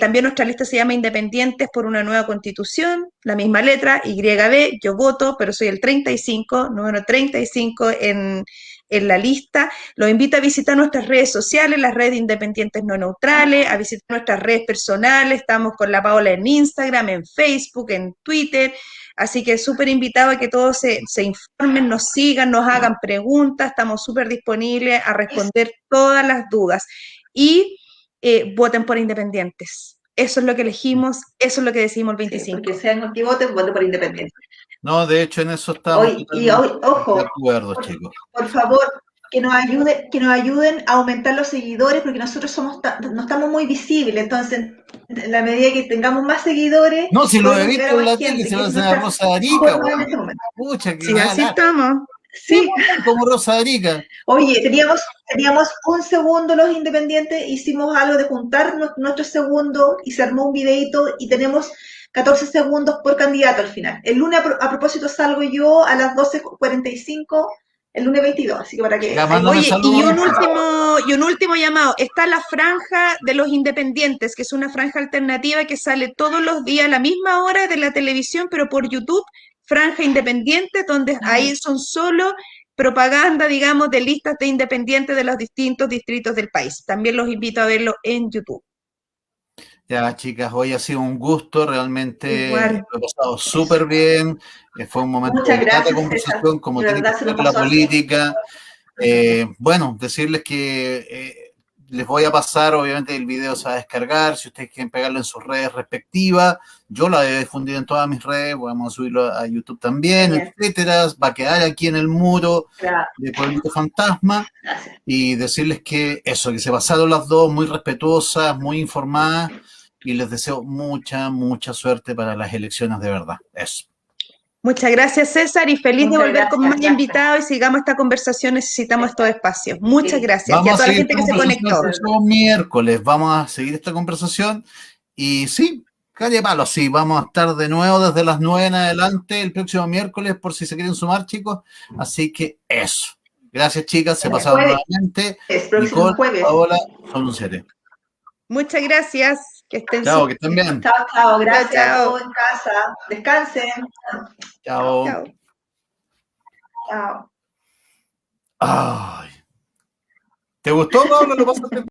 También nuestra lista se llama Independientes por una nueva constitución, la misma letra, YB, yo voto, pero soy el 35, número 35 en la lista. Los invito a visitar nuestras redes sociales, las redes Independientes No Neutrales, a visitar nuestras redes personales. Estamos con la Paola en Instagram, en Facebook, en Twitter. Así que súper invitado a que todos se informen, nos sigan, nos hagan preguntas. Estamos súper disponibles a responder todas las dudas. Y voten por Independientes. Eso es lo que elegimos, eso es lo que decidimos el 25. Sí, porque sean antivotos, voten por Independiente. No, de hecho, en eso estamos ojo, de acuerdo, chicos. Por favor, que nos ayuden a aumentar los seguidores, porque nosotros no estamos muy visibles. Entonces, en la medida que tengamos más seguidores... No, si lo he visto en la tele, se lo hacen a Rosa de Arica. Pucha, que sí, así estamos. Sí, como Rosa de Arica. Oye, teníamos un segundo los Independientes, hicimos algo de juntar nuestro segundo y se armó un videito y tenemos 14 segundos por candidato al final. El lunes, a propósito, salgo yo a las 12:45, el lunes 22, así que para que... Oye, y un último llamado. Está la franja de los Independientes, que es una franja alternativa que sale todos los días a la misma hora de la televisión, pero por YouTube, franja independiente, donde ahí son solo propaganda, digamos, de listas de independientes de los distintos distritos del país. También los invito a verlo en YouTube. Ya, chicas, hoy ha sido un gusto, realmente lo he pasado súper bien, fue un momento de grata conversación, como tiene que ser la política. Bueno, decirles que les voy a pasar, obviamente el video se va a descargar, si ustedes quieren pegarlo en sus redes respectivas, yo la he difundido en todas mis redes, vamos a subirlo a YouTube también, etcétera, va a quedar aquí en el muro de Pueblito Fantasma. Y decirles que eso, que se pasaron las dos muy respetuosas, muy informadas, y les deseo mucha, mucha suerte para las elecciones de verdad. Eso. Muchas gracias, César, y feliz de volver con más invitados y sigamos esta conversación, necesitamos estos espacios. Muchas gracias. Vamos y a toda la gente que se conectó. El miércoles vamos a seguir esta conversación y sí, calle palo, sí, vamos a estar de nuevo desde las 9 en adelante el próximo miércoles por si se quieren sumar, chicos. Así que eso. Gracias, chicas, se pasaron nuevamente. Nicole, jueves. Paola, son un 7. Muchas gracias. Que estén chao, que estén bien. Chao, gracias a todos en casa. Descansen. Chao. Chao. Ay. ¿Te gustó, Pablo? ¿Lo pasaste?